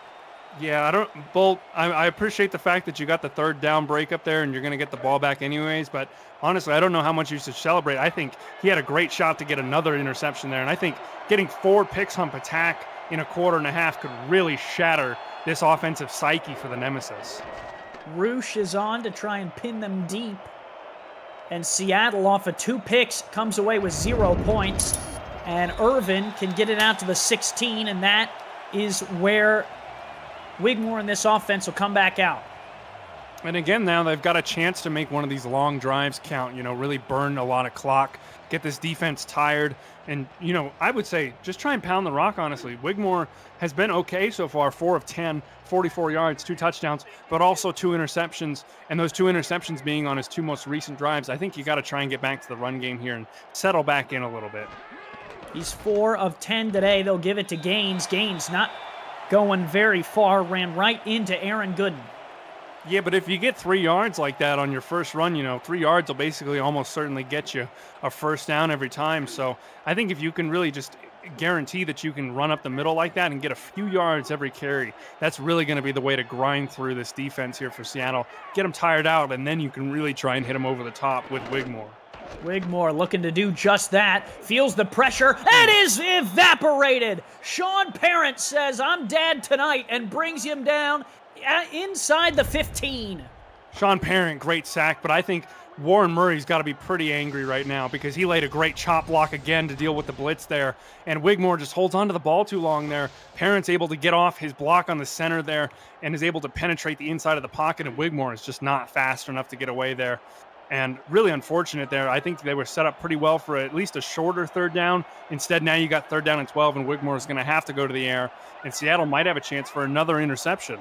Yeah, Bolt, I appreciate the fact that you got the 3rd down break up there and you're going to get the ball back anyways, but honestly, I don't know how much you should celebrate. I think he had a great shot to get another interception there, and I think getting 4 picks on Patak in a quarter and a half could really shatter this offensive psyche for the Nemesis. Roosh is on to try and pin them deep, and Seattle off of 2 picks comes away with 0 points, and Irvin can get it out to the 16, and that is where Wigmore in this offense will come back out. And again, now they've got a chance to make one of these long drives count, you know, really burn a lot of clock, get this defense tired. And, you know, I would say just try and pound the rock, honestly. Wigmore has been okay so far, 4 of 10, 44 yards, 2 touchdowns, but also 2 interceptions. And those 2 interceptions being on his 2 most recent drives. I think you got to try and get back to the run game here and settle back in a little bit. He's 4 of 10 today. They'll give it to Gaines. Gaines not going very far, ran right into Aaron Gooden. Yeah, but if you get 3 yards like that on your first run, you know, 3 yards will basically almost certainly get you a first down every time. So I think if you can really just guarantee that you can run up the middle like that and get a few yards every carry, that's really going to be the way to grind through this defense here for Seattle. Get them tired out, and then you can really try and hit them over the top with Wigmore. Wigmore looking to do just that. Feels the pressure and is evaporated. Sean Parent says, "I'm dead tonight," and brings him down inside the 15. Sean Parent, great sack, but I think Warren Murray's got to be pretty angry right now because he laid a great chop block again to deal with the blitz there, and Wigmore just holds onto the ball too long there. Parent's able to get off his block on the center there and is able to penetrate the inside of the pocket, and Wigmore is just not fast enough to get away there. And really unfortunate there. I think they were set up pretty well for at least a shorter 3rd down. Instead, now you got 3rd down and 12, and Wigmore is going to have to go to the air, and Seattle might have a chance for another interception.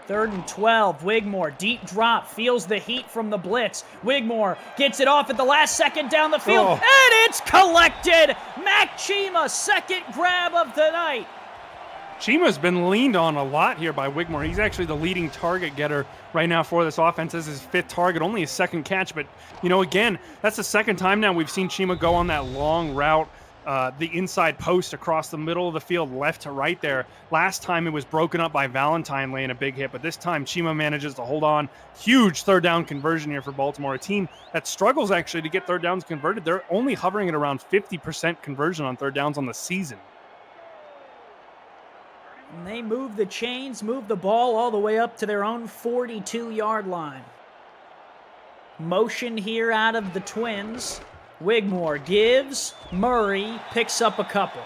3rd and 12, Wigmore, deep drop, feels the heat from the blitz. Wigmore gets it off at the last second down the field, and it's collected! Mac Chima, 2nd grab of the night. Chima's been leaned on a lot here by Wigmore. He's actually the leading target getter right now for this offense. This is his 5th target, only his 2nd catch. But, you know, again, that's the 2nd time now we've seen Chima go on that long route, the inside post across the middle of the field, left to right there. Last time it was broken up by Valentine laying a big hit, but this time Chima manages to hold on. Huge 3rd down conversion here for Baltimore, a team that struggles actually to get 3rd downs converted. They're only hovering at around 50% conversion on 3rd downs on the season. And they move the chains, move the ball all the way up to their own 42-yard line. Motion here out of the Twins. Wigmore gives, Murray picks up a couple.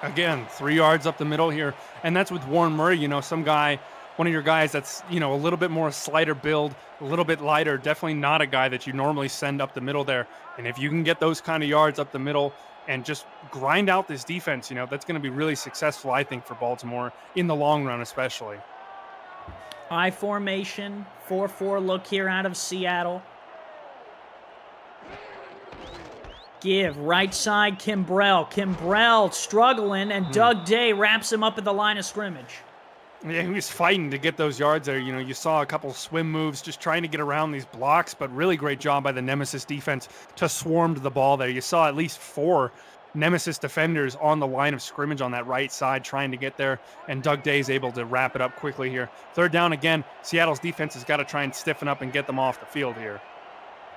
Again, 3 yards up the middle here, and that's with Warren Murray, you know, some guy, one of your guys that's, you know, a little bit more slighter build, a little bit lighter, definitely not a guy that you normally send up the middle there. And if you can get those kind of yards up the middle and just grind out this defense, you know, that's going to be really successful, I think, for Baltimore in the long run especially. I formation, 4-4 look here out of Seattle. Give, right side, Kimbrell. Kimbrell struggling, and Doug Day wraps him up at the line of scrimmage. Yeah, he was fighting to get those yards there. You know, you saw a couple swim moves just trying to get around these blocks, but really great job by the Nemesis defense to swarm to the ball there. You saw at least 4 Nemesis defenders on the line of scrimmage on that right side trying to get there, and Doug Day's able to wrap it up quickly here. 3rd down again. Seattle's defense has got to try and stiffen up and get them off the field here.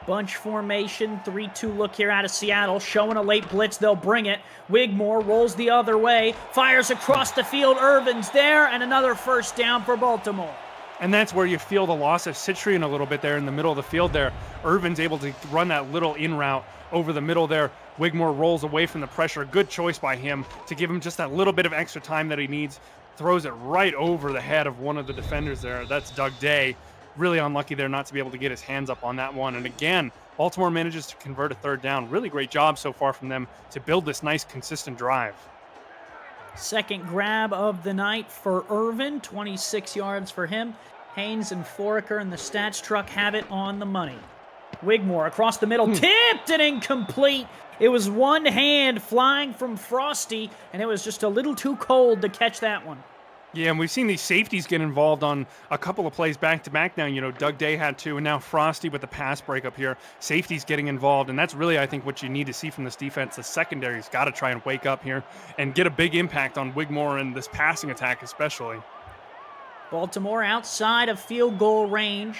Bunch formation, 3-2 look here out of Seattle, showing a late blitz, they'll bring it. Wigmore rolls the other way, fires across the field, Irvin's there, and another first down for Baltimore. And that's where you feel the loss of Citrian a little bit there in the middle of the field there. Irvin's able to run that little in route over the middle there. Wigmore rolls away from the pressure. Good choice by him to give him just that little bit of extra time that he needs. Throws it right over the head of one of the defenders there. That's Doug Day. Really unlucky there not to be able to get his hands up on that one. And again, Baltimore manages to convert a third down. Really great job so far from them to build this nice, consistent drive. Second grab of the night for Irvin, 26 yards for him. Haynes and Foraker and the stats truck have it on the money. Wigmore across the middle, tipped and incomplete. It was one hand flying from Frosty, and it was just a little too cold to catch that one. Yeah, and we've seen these safeties get involved on a couple of plays back-to-back now. You know, Doug Day had two, and now Frosty with the pass breakup here. Safeties getting involved, and that's really, I think, what you need to see from this defense. The secondary's got to try and wake up here and get a big impact on Wigmore and this passing attack especially. Baltimore outside of field goal range.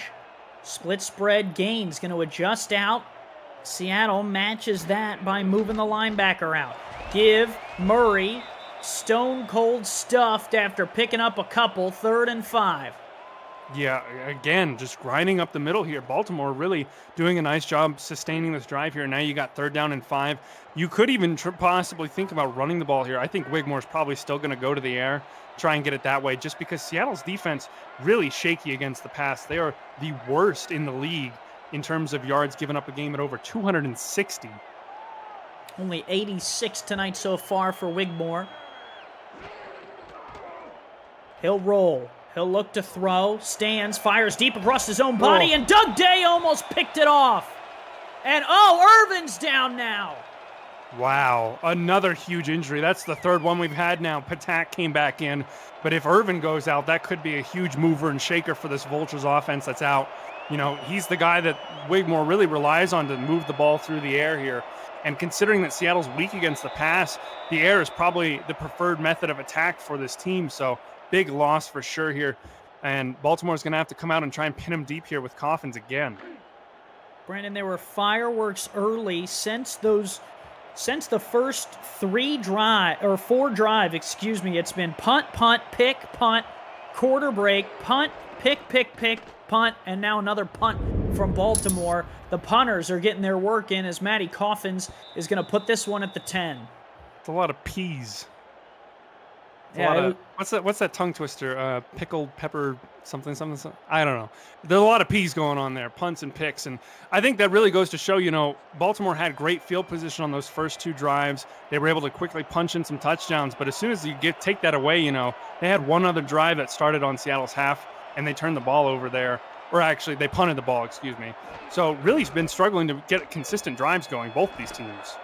Split spread, Gaines going to adjust out. Seattle matches that by moving the linebacker out. Give Murray stone cold stuffed after picking up a couple, 3rd and 5. Yeah, again, just grinding up the middle here. Baltimore really doing a nice job sustaining this drive here. Now you got 3rd down and 5. You could even possibly think about running the ball here. I think Wigmore's probably still going to go to the air, try and get it that way, just because Seattle's defense really shaky against the pass. They are the worst in the league in terms of yards given up a game at over 260. Only 86 tonight so far for Wigmore. He'll roll. He'll look to throw. Stands, fires deep across his own body, and Doug Day almost picked it off. And Irvin's down now. Wow, another huge injury. That's the 3rd one we've had now. Patak came back in, but if Irvin goes out, that could be a huge mover and shaker for this Vultures offense that's out. You know, he's the guy that Wigmore really relies on to move the ball through the air here. And considering that Seattle's weak against the pass, the air is probably the preferred method of attack for this team. So big loss for sure here. And Baltimore's going to have to come out and try and pin him deep here with Coffins again. Brandon, there were fireworks early since the first 4 drive, it's been punt, pick, punt, quarter break, punt, pick, punt, and now another punt from Baltimore. The punters are getting their work in as Matty Coffins is going to put this one at the 10. It's a lot of peas. Yeah, What's that tongue twister? Pickled pepper something. I don't know. There's a lot of P's going on there, punts and picks, and I think that really goes to show, you know, Baltimore had great field position on those first 2 drives. They were able to quickly punch in some touchdowns, but as soon as you take that away, you know, they had one other drive that started on Seattle's half, and they turned the ball over there, or actually they punted the ball, excuse me. So really been struggling to get consistent drives going, both these teams.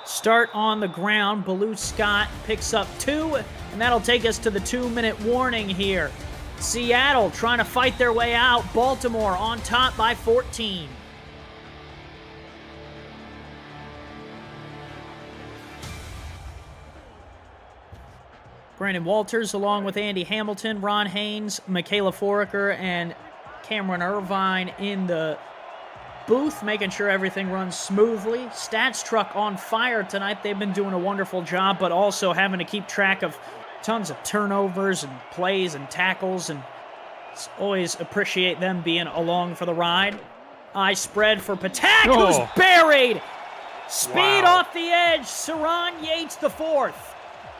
Start on the ground. Baloo Scott picks up 2, and that'll take us to the 2-minute warning here. Seattle trying to fight their way out. Baltimore on top by 14. Brandon Walters along with Andy Hamilton, Ron Haynes, Michaela Foraker, and Cameron Irvine in the booth, making sure everything runs smoothly. Stats truck on fire tonight. They've been doing a wonderful job, but also having to keep track of tons of turnovers and plays and tackles, and always appreciate them being along for the ride. I spread for Patak, who's buried. Speed off the edge. Saran Yates the 4th.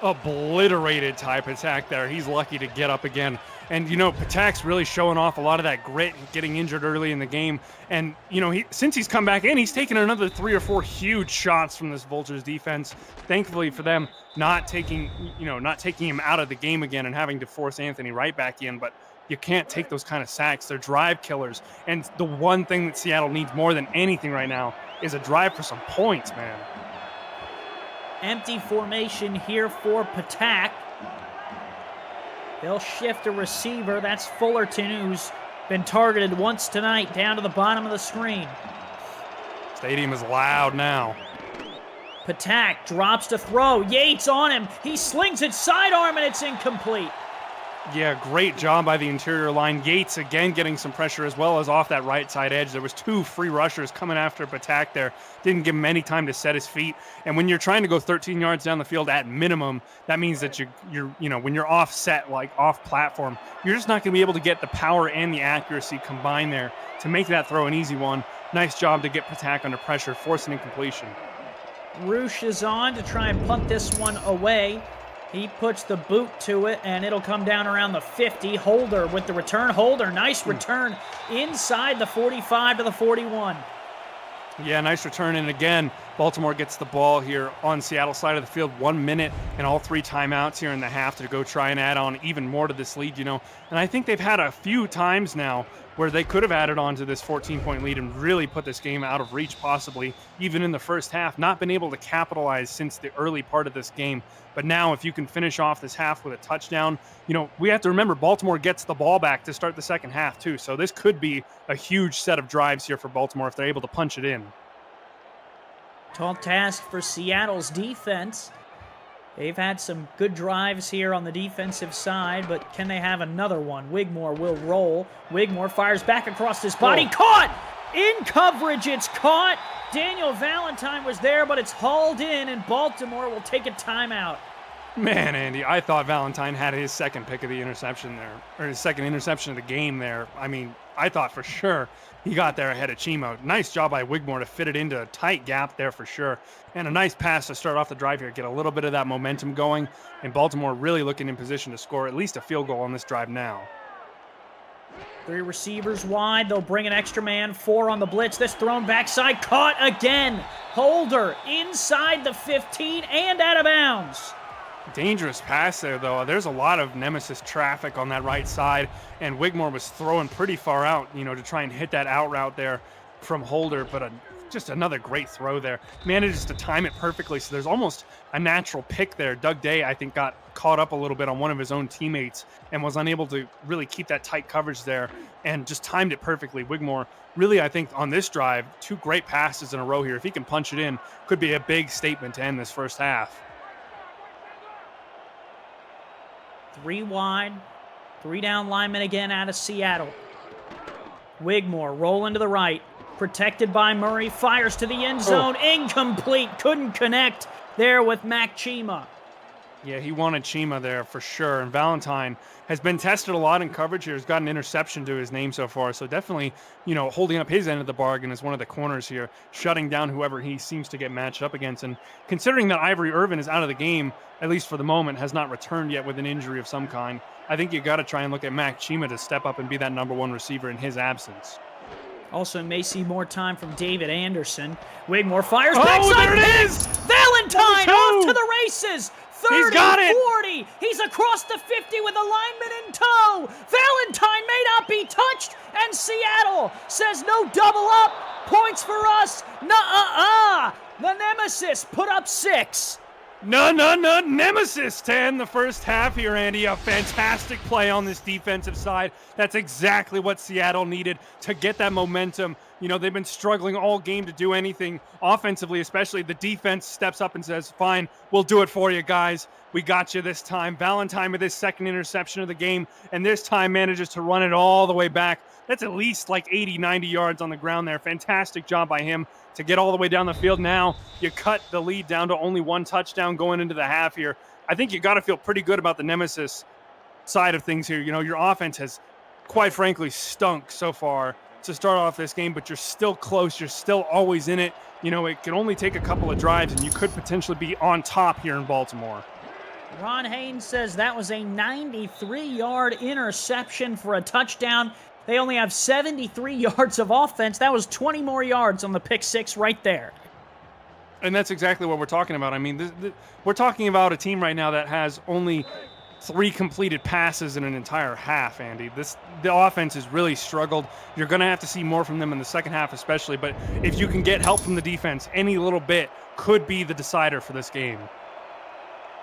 Obliterated Ty Patak there. He's lucky to get up again. And, you know, Patak's really showing off a lot of that grit, getting injured early in the game. And, you know, since he's come back in, he's taken another 3 or 4 huge shots from this Vultures defense. Thankfully for them, not taking him out of the game again and having to force Anthony Wright back in. But you can't take those kind of sacks. They're drive killers. And the one thing that Seattle needs more than anything right now is a drive for some points, man. Empty formation here for Patak. They'll shift a receiver. That's Fullerton, who's been targeted once tonight, down to the bottom of the screen. Stadium is loud now. Patak drops to throw. Yates on him. He slings it sidearm, and it's incomplete. Yeah, great job by the interior line. Yates again getting some pressure as well as off that right side edge. There was 2 free rushers coming after Patak there. Didn't give him any time to set his feet. And when you're trying to go 13 yards down the field at minimum, that means that you're when you're offset, like off platform, you're just not going to be able to get the power and the accuracy combined there to make that throw an easy one. Nice job to get Patak under pressure, force an incompletion. Roosh is on to try and punt this one away. He puts the boot to it, and it'll come down around the 50. Holder with the return. Holder, nice return inside the 45 to the 41. Yeah, nice return. And again, Baltimore gets the ball here on Seattle's side of the field. 1 minute and all 3 timeouts here in the half to go try and add on even more to this lead, And I think they've had a few times now where they could have added on to this 14-point lead and really put this game out of reach, possibly even in the first half. Not been able to capitalize since the early part of this game. But now if you can finish off this half with a touchdown, we have to remember Baltimore gets the ball back to start the second half too. So this could be a huge set of drives here for Baltimore if they're able to punch it in. Tall task for Seattle's defense. They've had some good drives here on the defensive side, but can they have another one? Wigmore will roll. Wigmore fires back across his body. Oh. Caught! In coverage, it's caught. Daniel Valentine was there, but it's hauled in, and Baltimore will take a timeout. Man, Andy, I thought Valentine had his second pick of the interception there, or his second interception of the game there. I mean, I thought for sure he got there ahead of Chimo. Nice job by Wigmore to fit it into a tight gap there for sure. And a nice pass to start off the drive here, get a little bit of that momentum going. And Baltimore really looking in position to score at least a field goal on this drive now. 3 receivers wide. They'll bring an extra man. 4 on the blitz. This thrown backside. Caught again. Holder inside the 15 and out of bounds. Dangerous pass there, though. There's a lot of Nemesis traffic on that right side, and Wigmore was throwing pretty far out, to try and hit that out route there from Holder, but just another great throw there. Manages to time it perfectly, so there's almost a natural pick there. Doug Day, I think, got caught up a little bit on one of his own teammates and was unable to really keep that tight coverage there and just timed it perfectly. Wigmore really, I think, on this drive, 2 great passes in a row here. If he can punch it in, could be a big statement to end this first half. 3 wide, 3 down linemen again out of Seattle. Wigmore rolling to the right, protected by Murray, fires to the end zone, incomplete, couldn't connect there with Mac Chima. Yeah, he wanted Chima there for sure, and Valentine has been tested a lot in coverage here. He's got an interception to his name so far, so definitely, holding up his end of the bargain as one of the corners here, shutting down whoever he seems to get matched up against. And considering that Ivory Irvin is out of the game, at least for the moment, has not returned yet with an injury of some kind, I think you got to try and look at Mac Chima to step up and be that number 1 receiver in his absence. Also may see more time from David Anderson. Wigmore fires backside. There it is! Valentine off to the races! 30, He's got it! 40! He's across the 50 with a lineman in tow! Valentine may not be touched, and Seattle says no double up! Points for us! Nuh-uh-uh! The Nemesis put up 6. No, Nemesis to end the first half here, Andy. A fantastic play on this defensive side. That's exactly what Seattle needed to get that momentum. They've been struggling all game to do anything offensively, especially. The defense steps up and says, fine, we'll do it for you guys. We got you this time. Valentine with his second interception of the game, and this time manages to run it all the way back. That's at least like 80, 90 yards on the ground there. Fantastic job by him to get all the way down the field. Now you cut the lead down to only 1 touchdown going into the half here. I think you got to feel pretty good about the Nemesis side of things here. Your offense has, quite frankly, stunk so far to start off this game, but you're still close. You're still always in it. It can only take a couple of drives, and you could potentially be on top here in Baltimore. Ron Haynes says that was a 93-yard interception for a touchdown. They only have 73 yards of offense. That was 20 more yards on the pick 6 right there. And that's exactly what we're talking about. I mean, we're talking about a team right now that has only 3 completed passes in an entire half, Andy. The offense has really struggled. You're going to have to see more from them in the second half especially, but if you can get help from the defense, any little bit could be the decider for this game.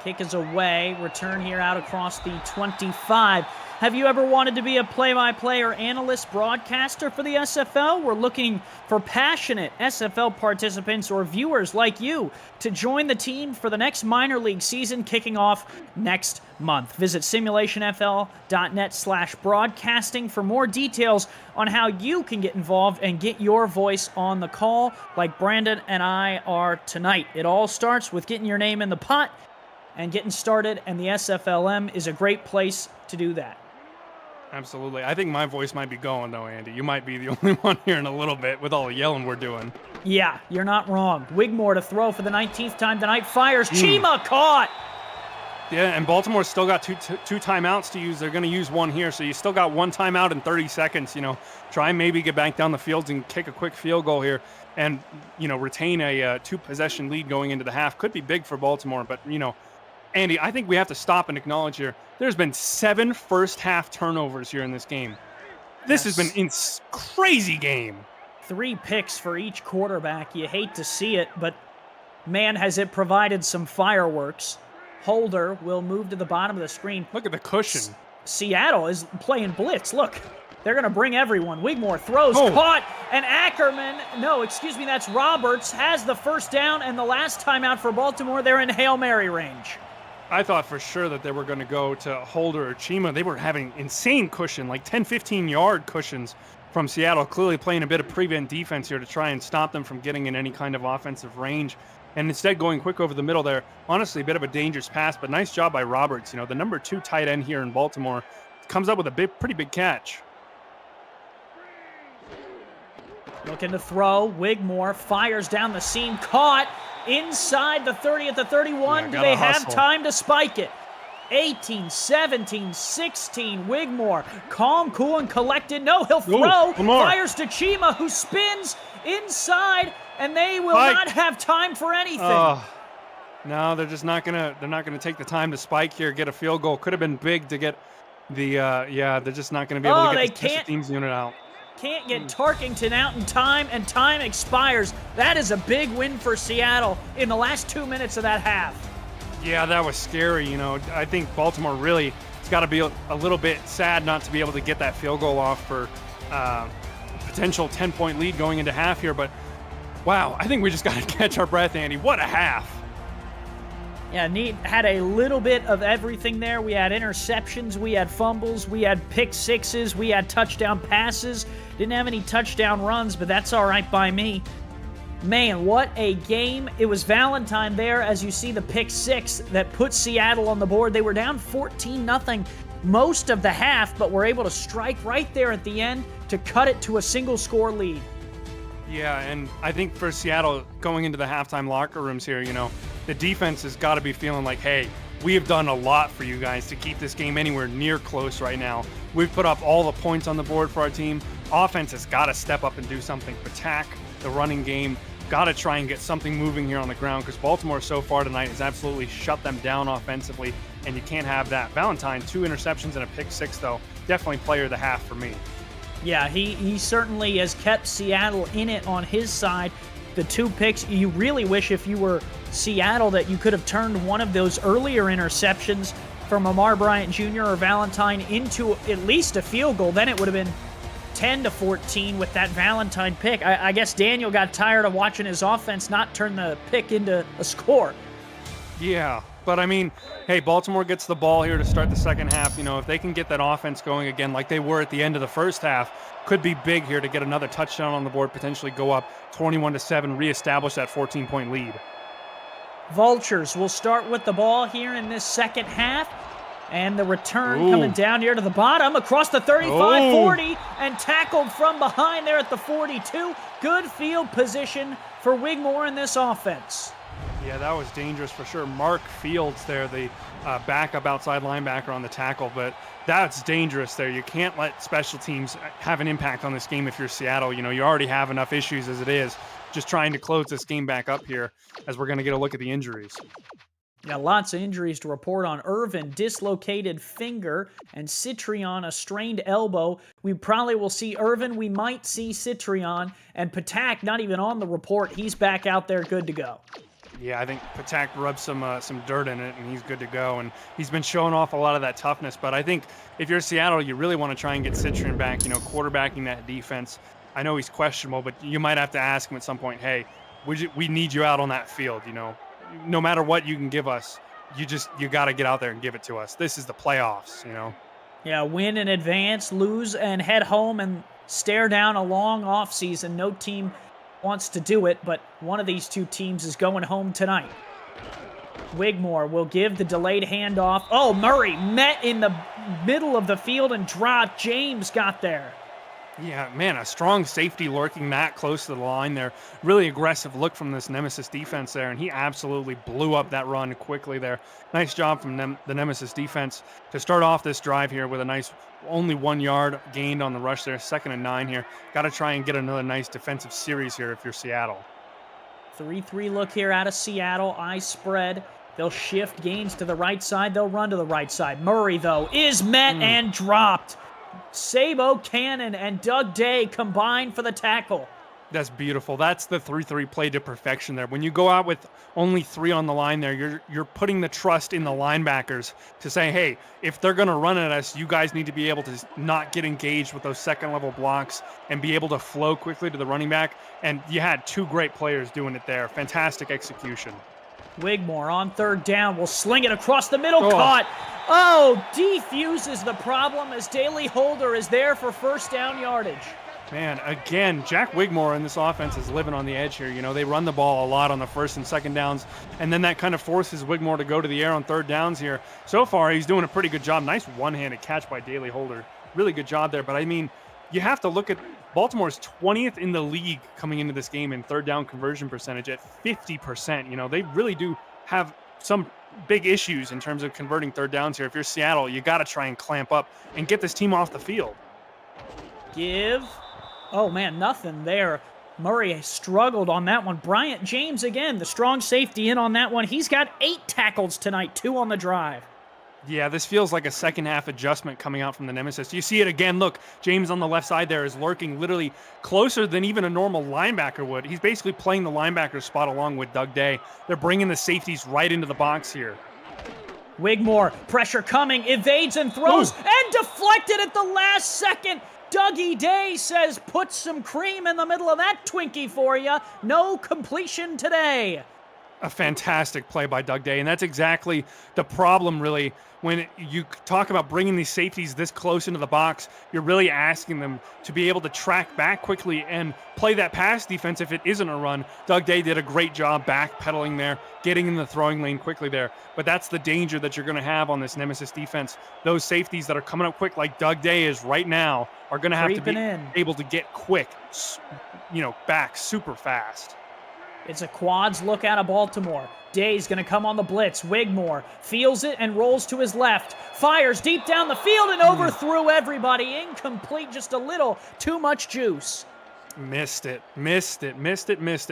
Kick is away. Return here out across the 25. Have you ever wanted to be a play-by-play or analyst broadcaster for the SFL? We're looking for passionate SFL participants or viewers like you to join the team for the next minor league season kicking off next month. Visit simulationfl.net/broadcasting for more details on how you can get involved and get your voice on the call like Brandon and I are tonight. It all starts with getting your name in the pot and getting started, and the SFLM is a great place to do that. Absolutely. I think my voice might be going, though, Andy. You might be the only one here in a little bit with all the yelling we're doing. Yeah, you're not wrong. Wigmore to throw for the 19th time tonight. Fires. Chima caught. Yeah, and Baltimore's still got two timeouts to use. They're going to use one here, so you still got one timeout in 30 seconds. You know, try and maybe get back down the field and kick a quick field goal here and, you know, retain a two-possession lead going into the half. Could be big for Baltimore, but, you know, Andy, I think we have to stop and acknowledge here, there's been 7 first-half turnovers here in this game. This has been a crazy game. 3 picks for each quarterback. You hate to see it, but man, has it provided some fireworks. Holder will move to the bottom of the screen. Look at the cushion. Seattle is playing blitz. Look, they're going to bring everyone. Wigmore throws, caught, and Ackerman, that's Roberts, has the first down, and the last timeout for Baltimore, they're in Hail Mary range. I thought for sure that they were going to go to Holder or Chima. They were having insane cushion, like 10, 15-yard cushions from Seattle, clearly playing a bit of prevent defense here to try and stop them from getting in any kind of offensive range. And instead going quick over the middle there. Honestly, a bit of a dangerous pass, but nice job by Roberts. You know, the number 2 tight end here in Baltimore comes up with a pretty big catch. Looking to throw. Wigmore fires down the seam. Caught inside the 30 at the 31. Yeah, do they hustle. have time to spike it? 18, 17, 16. Wigmore calm, cool, and collected. No, he'll throw. Fires to Chima, who spins inside, and they will not have time for anything. No, they're just not gonna take the time to spike here, get a field goal. Could have been big to get the they're just not gonna be able to get the special teams unit out. Can't get Tarkington out in time, and time expires. That is a big win for Seattle in the last 2 minutes of that half. Yeah, that was scary. You know, I think Baltimore really has got to be a little bit sad not to be able to get that field goal off for potential 10-point lead going into half here. But wow, I think we just got to catch our breath, Andy. What a half! Yeah, had a little bit of everything there. We had interceptions, we had fumbles, we had pick sixes, we had touchdown passes. Didn't have any touchdown runs, but that's all right by me. Man, what a game. It was Valentine there as you see the pick six that put Seattle on the board. They were down 14-0 most of the half, but were able to strike right there at the end to cut it to a single-score lead. Yeah, and I think for Seattle, going into the halftime locker rooms here, you know, the defense has got to be feeling like, hey, we have done a lot for you guys to keep this game anywhere near close right now. We've put up all the points on the board for our team. Offense has got to step up and do something. Attack the running game. Got to try and get something moving here on the ground because Baltimore so far tonight has absolutely shut them down offensively, and you can't have that. Valentine, 2 interceptions and a pick six, though. Definitely player of the half for me. Yeah, he certainly has kept Seattle in it on his side. The 2 picks, you really wish if you were Seattle that you could have turned one of those earlier interceptions from Amar Bryant Jr. or Valentine into at least a field goal. Then it would have been 10-14 with that Valentine pick. I guess Daniel got tired of watching his offense not turn the pick into a score. Yeah, but I mean, hey, Baltimore gets the ball here to start the second half. You know, if they can get that offense going again like they were at the end of the first half, could be big here to get another touchdown on the board, potentially go up 21-7, reestablish that 14-point lead. Vultures will start with the ball here in this second half. And the return coming down here to the bottom, across the 35-40, and tackled from behind there at the 42. Good field position for Wigmore in this offense. Yeah, that was dangerous for sure. Mark Fields there, the backup outside linebacker on the tackle, but that's dangerous there. You can't let special teams have an impact on this game if you're Seattle. You know, you already have enough issues as it is. Just trying to close this game back up here as we're going to get a look at the injuries. Yeah, lots of injuries to report on. Irvin, dislocated finger, and Citrion, a strained elbow. We probably will see Irvin. We might see Citrion. And Patak, not even on the report. He's back out there good to go. Yeah, I think Patak rubs some dirt in it, and he's good to go. And he's been showing off a lot of that toughness. But I think if you're Seattle, you really want to try and get Citron back. Quarterbacking that defense. I know he's questionable, but you might have to ask him at some point. Hey, we need you out on that field. No matter what you can give us, you got to get out there and give it to us. This is the playoffs. Yeah, win in advance, lose and head home and stare down a long offseason. No team wants to do it, but one of these two teams is going home tonight. Wigmore will give the delayed handoff. Oh, Murray met in the middle of the field and dropped. James got there. Yeah, man, a strong safety lurking that close to the line there. Really aggressive look from this Nemesis defense there, and he absolutely blew up that run quickly there. Nice job from the Nemesis defense to start off this drive here with a nice only 1 yard gained on the rush there. 2nd and 9 here. Got to try and get another nice defensive series here if you're Seattle. 3-3 look here out of Seattle. Eye spread. They'll shift gains to the right side. They'll run to the right side. Murray, though, is met and dropped. Sabo Cannon and Doug Day combined for the tackle. That's beautiful. That's the 3-3 play to perfection there. When you go out with only 3 on the line there, you're putting the trust in the linebackers to say, hey, if they're going to run at us, you guys need to be able to not get engaged with those second-level blocks and be able to flow quickly to the running back. And you had 2 great players doing it there. Fantastic execution. Wigmore on 3rd down will sling it across the middle. Caught. Oh, defuses the problem as Daley Holder is there for 1st down yardage. Man, again, Jack Wigmore in this offense is living on the edge here. They run the ball a lot on the 1st and 2nd downs, and then that kind of forces Wigmore to go to the air on 3rd downs here. So far, he's doing a pretty good job. Nice one-handed catch by Daley Holder. Really good job there. But, I mean, you have to look at Baltimore's 20th in the league coming into this game in 3rd down conversion percentage at 50%. They really do have some big issues in terms of converting 3rd downs here. If you're Seattle, you got to try and clamp up and get this team off the field. Oh, man, nothing there. Murray struggled on that one. Bryant James, again, the strong safety in on that one. He's got 8 tackles tonight, 2 on the drive. Yeah, this feels like a second-half adjustment coming out from the Nemesis. You see it again. Look, James on the left side there is lurking literally closer than even a normal linebacker would. He's basically playing the linebacker spot along with Doug Day. They're bringing the safeties right into the box here. Wigmore, pressure coming, evades and throws, and deflected at the last second. Dougie Day says, put some cream in the middle of that Twinkie for you. No completion today. A fantastic play by Doug Day, and that's exactly the problem, really. When you talk about bringing these safeties this close into the box, you're really asking them to be able to track back quickly and play that pass defense if it isn't a run. Doug Day did a great job backpedaling there, getting in the throwing lane quickly there. But that's the danger that you're going to have on this Nemesis defense. Those safeties that are coming up quick, like Doug Day is right now, are going to have to be able to get quick, back super fast. It's a quads look out of Baltimore. Day's going to come on the blitz. Wigmore feels it and rolls to his left. Fires deep down the field and overthrew everybody. Incomplete, just a little too much juice. Missed it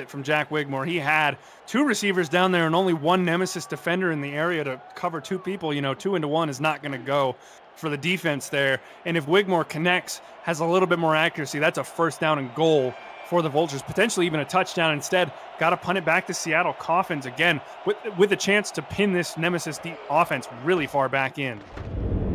from Jack Wigmore. He had 2 receivers down there and only 1 Nemesis defender in the area to cover 2 people. 2 into 1 is not going to go for the defense there. And if Wigmore connects, has a little bit more accuracy, that's a 1st down and goal for the Vultures, potentially even a touchdown. Instead, got to punt it back to Seattle. Coffins again with a chance to pin this Nemesis offense really far back in.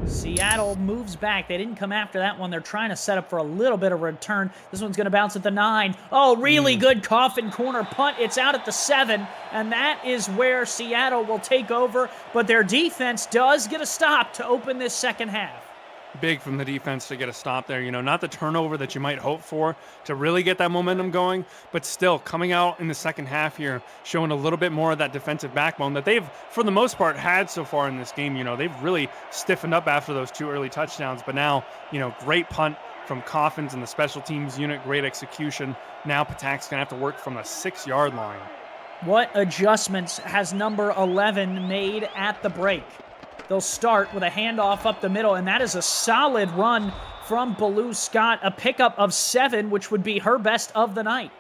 Seattle moves back. They didn't come after that one. They're trying to set up for a little bit of a return. This one's going to bounce at the 9. Oh, really good Coffin corner punt. It's out at the 7, and that is where Seattle will take over, but their defense does get a stop to open this second half. Big from the defense to get a stop there. Not the turnover that you might hope for to really get that momentum going, but still coming out in the second half here, showing a little bit more of that defensive backbone that they've, for the most part, had so far in this game. They've really stiffened up after those 2 early touchdowns, but now, great punt from Coffins and the special teams unit, great execution. Now Patak's going to have to work from the 6-yard line. What adjustments has number 11 made at the break? They'll start with a handoff up the middle, and that is a solid run from Baloo Scott, a pickup of 7, which would be her best of the night.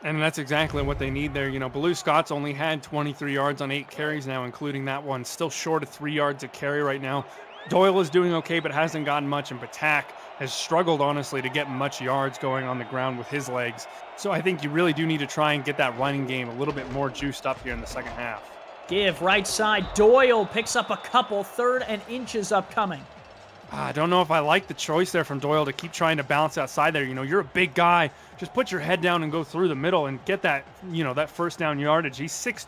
And that's exactly what they need there. Baloo Scott's only had 23 yards on 8 carries now, including that one. Still short of 3 yards a carry right now. Doyle is doing okay, but hasn't gotten much, and Patak has struggled, honestly, to get much yards going on the ground with his legs. So I think you really do need to try and get that running game a little bit more juiced up here in the second half. Give right side. Doyle picks up a couple. 3rd and inches upcoming. I don't know if I like the choice there from Doyle to keep trying to bounce outside there. You know, you're a big guy. Just put your head down and go through the middle and get that, you know, that first down yardage. He's 6'2",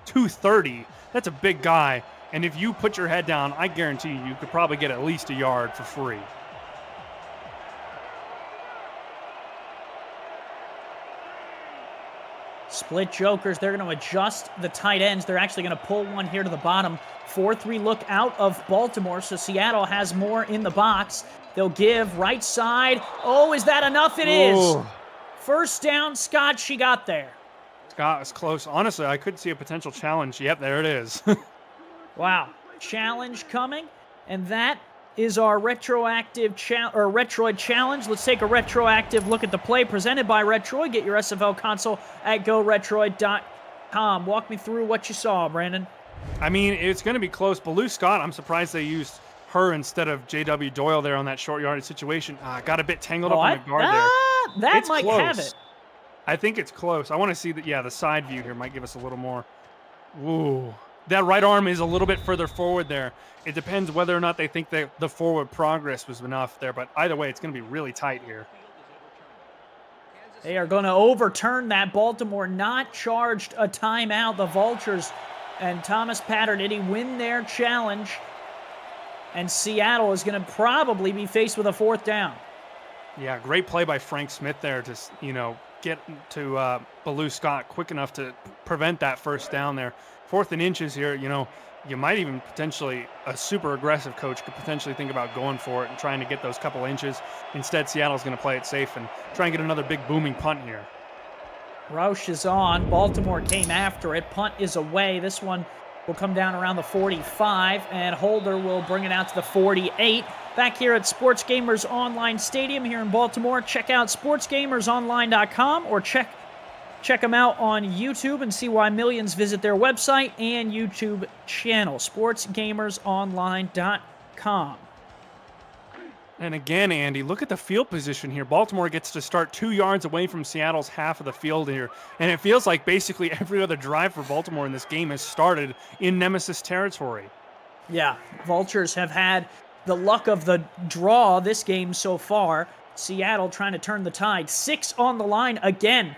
230. That's a big guy. And if you put your head down, I guarantee you could probably get at least a yard for free. Split jokers. They're going to adjust the tight ends. They're actually going to pull one here to the bottom. 4-3 look out of Baltimore, so Seattle has more in the box. They'll give right side. Oh, is that enough? It is. First down, Scott. She got there. Scott was close. Honestly, I could see a potential challenge. Yep, there it is. Wow. Challenge coming, and that is our retroactive Retroid challenge. Let's take a retroactive look at the play presented by Retroid. Get your SFL console at GoRetroid.com. Walk me through what you saw, Brandon. I mean, it's going to be close. Baloo Scott, I'm surprised they used her instead of J.W. Doyle there on that short yardage situation. Got a bit tangled up on the guard there. That it's might close. have it. I think it's close. I want to see that. Yeah, the side view here might give us a little more. Ooh. That right arm is a little bit further forward there. It depends whether or not they think that the forward progress was enough there, but either way, it's going to be really tight here. They are going to overturn that. Baltimore not charged a timeout. The Vultures and Thomas Patter, did he win their challenge? And Seattle is going to probably be faced with a 4th down. Yeah, great play by Frank Smith there to, you know, get to Baloo Scott quick enough to prevent that first down there. 4th and inches here, you know, you might even potentially, a super aggressive coach could potentially think about going for it and trying to get those couple inches. Instead, Seattle's going to play it safe and try and get another big booming punt here. Roush is on. Baltimore came after it. Punt is away. This one will come down around the 45, and Holder will bring it out to the 48. Back here at Sports Gamers Online Stadium here in Baltimore. Check out sportsgamersonline.com or check them out on YouTube and see why millions visit their website and YouTube channel, sportsgamersonline.com. And again, Andy, look at the field position here. Baltimore gets to start 2 yards away from Seattle's half of the field here. And it feels like basically every other drive for Baltimore in this game has started in Nemesis territory. Yeah, Vultures have had the luck of the draw this game so far. Seattle trying to turn the tide. 6 on the line again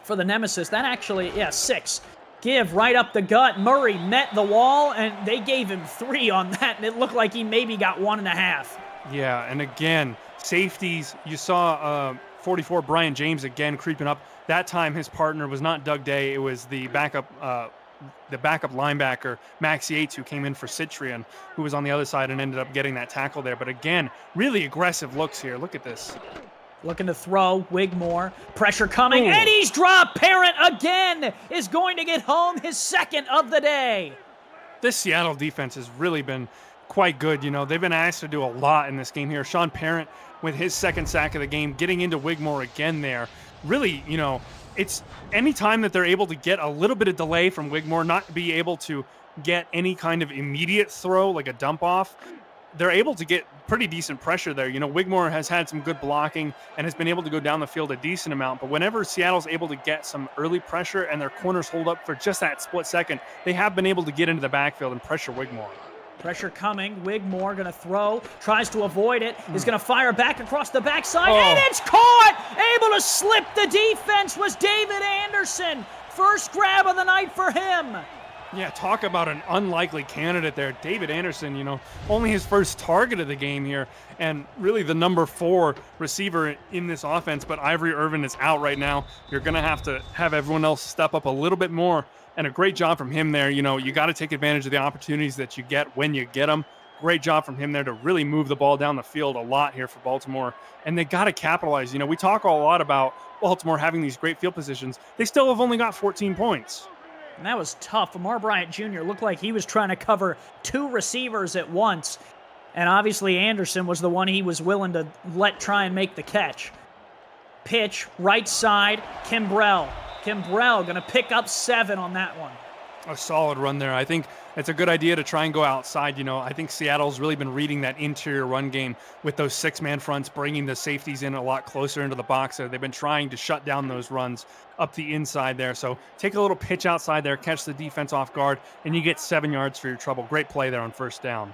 for the Nemesis. That actually, 6. Give right up the gut. Murray met the wall, and they gave him 3 on that, and it looked like he maybe got 1.5. Yeah, and again, safeties. You saw 44 Brian James again creeping up. That time his partner was not Doug Day. It was the backup linebacker, Max Yates, who came in for Citrian, who was on the other side and ended up getting that tackle there. But again, really aggressive looks here. Look at this. Looking to throw, Wigmore. Pressure coming, Ooh. and he's dropped. Parent again is going to get home, his 2nd of the day. This Seattle defense has really been quite good. You know, they've been asked to do a lot in this game here. Sean Parent with his 2nd sack of the game, getting into Wigmore again there. Really, you know, it's any time that they're able to get a little bit of delay from Wigmore, not be able to get any kind of immediate throw, like a dump off, they're able to get pretty decent pressure there. You know, Wigmore has had some good blocking and has been able to go down the field a decent amount, but whenever Seattle's able to get some early pressure and their corners hold up for just that split second, they have been able to get into the backfield and pressure Wigmore. Pressure coming. Wigmore going to throw. Tries to avoid it. Is going to fire back across the backside. And it's caught! Able to slip the defense was David Anderson. First grab of the night for him. Yeah, talk about an unlikely candidate there. David Anderson, you know, only his first target of the game here, and really the number 4 receiver in this offense, but Ivory Irvin is out right now. You're going to have everyone else step up a little bit more, and a great job from him there. You know, you got to take advantage of the opportunities that you get when you get them. Great job from him there to really move the ball down the field a lot here for Baltimore, and they got to capitalize. You know, we talk a lot about Baltimore having these great field positions. They still have only got 14 points. And that was tough. Amar Bryant Jr. looked like he was trying to cover 2 receivers at once. And obviously Anderson was the one he was willing to let try and make the catch. Pitch, right side, Kimbrell. Kimbrell going to pick up 7 on that one. A solid run there. I think it's a good idea to try and go outside. I think Seattle's really been reading that interior run game with those 6-man fronts, bringing the safeties in a lot closer into the box. They've been trying to shut down those runs up the inside there. So take a little pitch outside there, catch the defense off guard, and you get 7 yards for your trouble. Great play there on first down.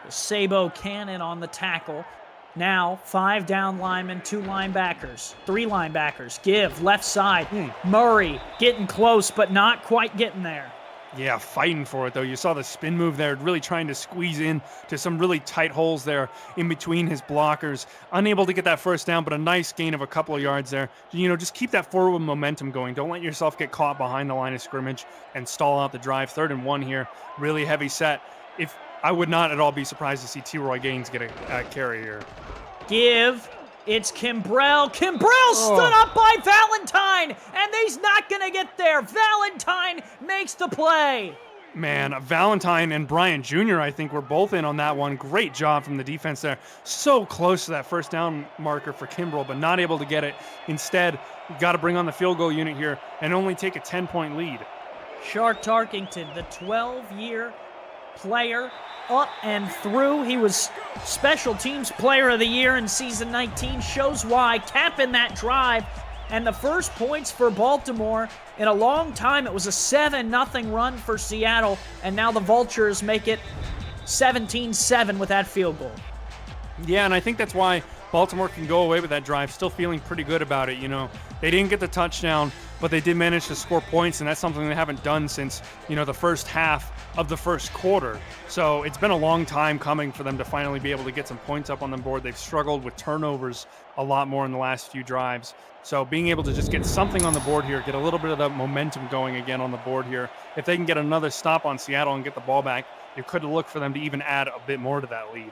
Sabo Cannon on the tackle. Now, 5 down linemen, 2 linebackers, 3 linebackers. Give, left side. Murray getting close, but not quite getting there. Yeah, fighting for it, though. You saw the spin move there, really trying to squeeze in to some really tight holes there in between his blockers. Unable to get that first down, but a nice gain of a couple of yards there. Just keep that forward momentum going. Don't let yourself get caught behind the line of scrimmage and stall out the drive. 3rd and 1 here, really heavy set. I would not at all be surprised to see T-Roy Gaines get a carry here. Give. It's Kimbrell. Kimbrell stood up by Valentine, and he's not going to get there. Valentine makes the play. Man, Valentine and Bryant Jr., I think, were both in on that one. Great job from the defense there. So close to that first down marker for Kimbrell, but not able to get it. Instead, you got to bring on the field goal unit here and only take a 10-point lead. Shark Tarkington, the 12-year player, up and through. He was Special Teams Player of the Year in Season 19. Shows why. Capping that drive. And the first points for Baltimore in a long time. It was a 7-0 run for Seattle. And now the Vultures make it 17-7 with that field goal. Yeah, and I think that's why Baltimore can go away with that drive, still feeling pretty good about it. They didn't get the touchdown, but they did manage to score points, and that's something they haven't done since, the first half of the first quarter. So it's been a long time coming for them to finally be able to get some points up on the board. They've struggled with turnovers a lot more in the last few drives. So being able to just get something on the board here, get a little bit of that momentum going again on the board here. If they can get another stop on Seattle and get the ball back, you could look for them to even add a bit more to that lead.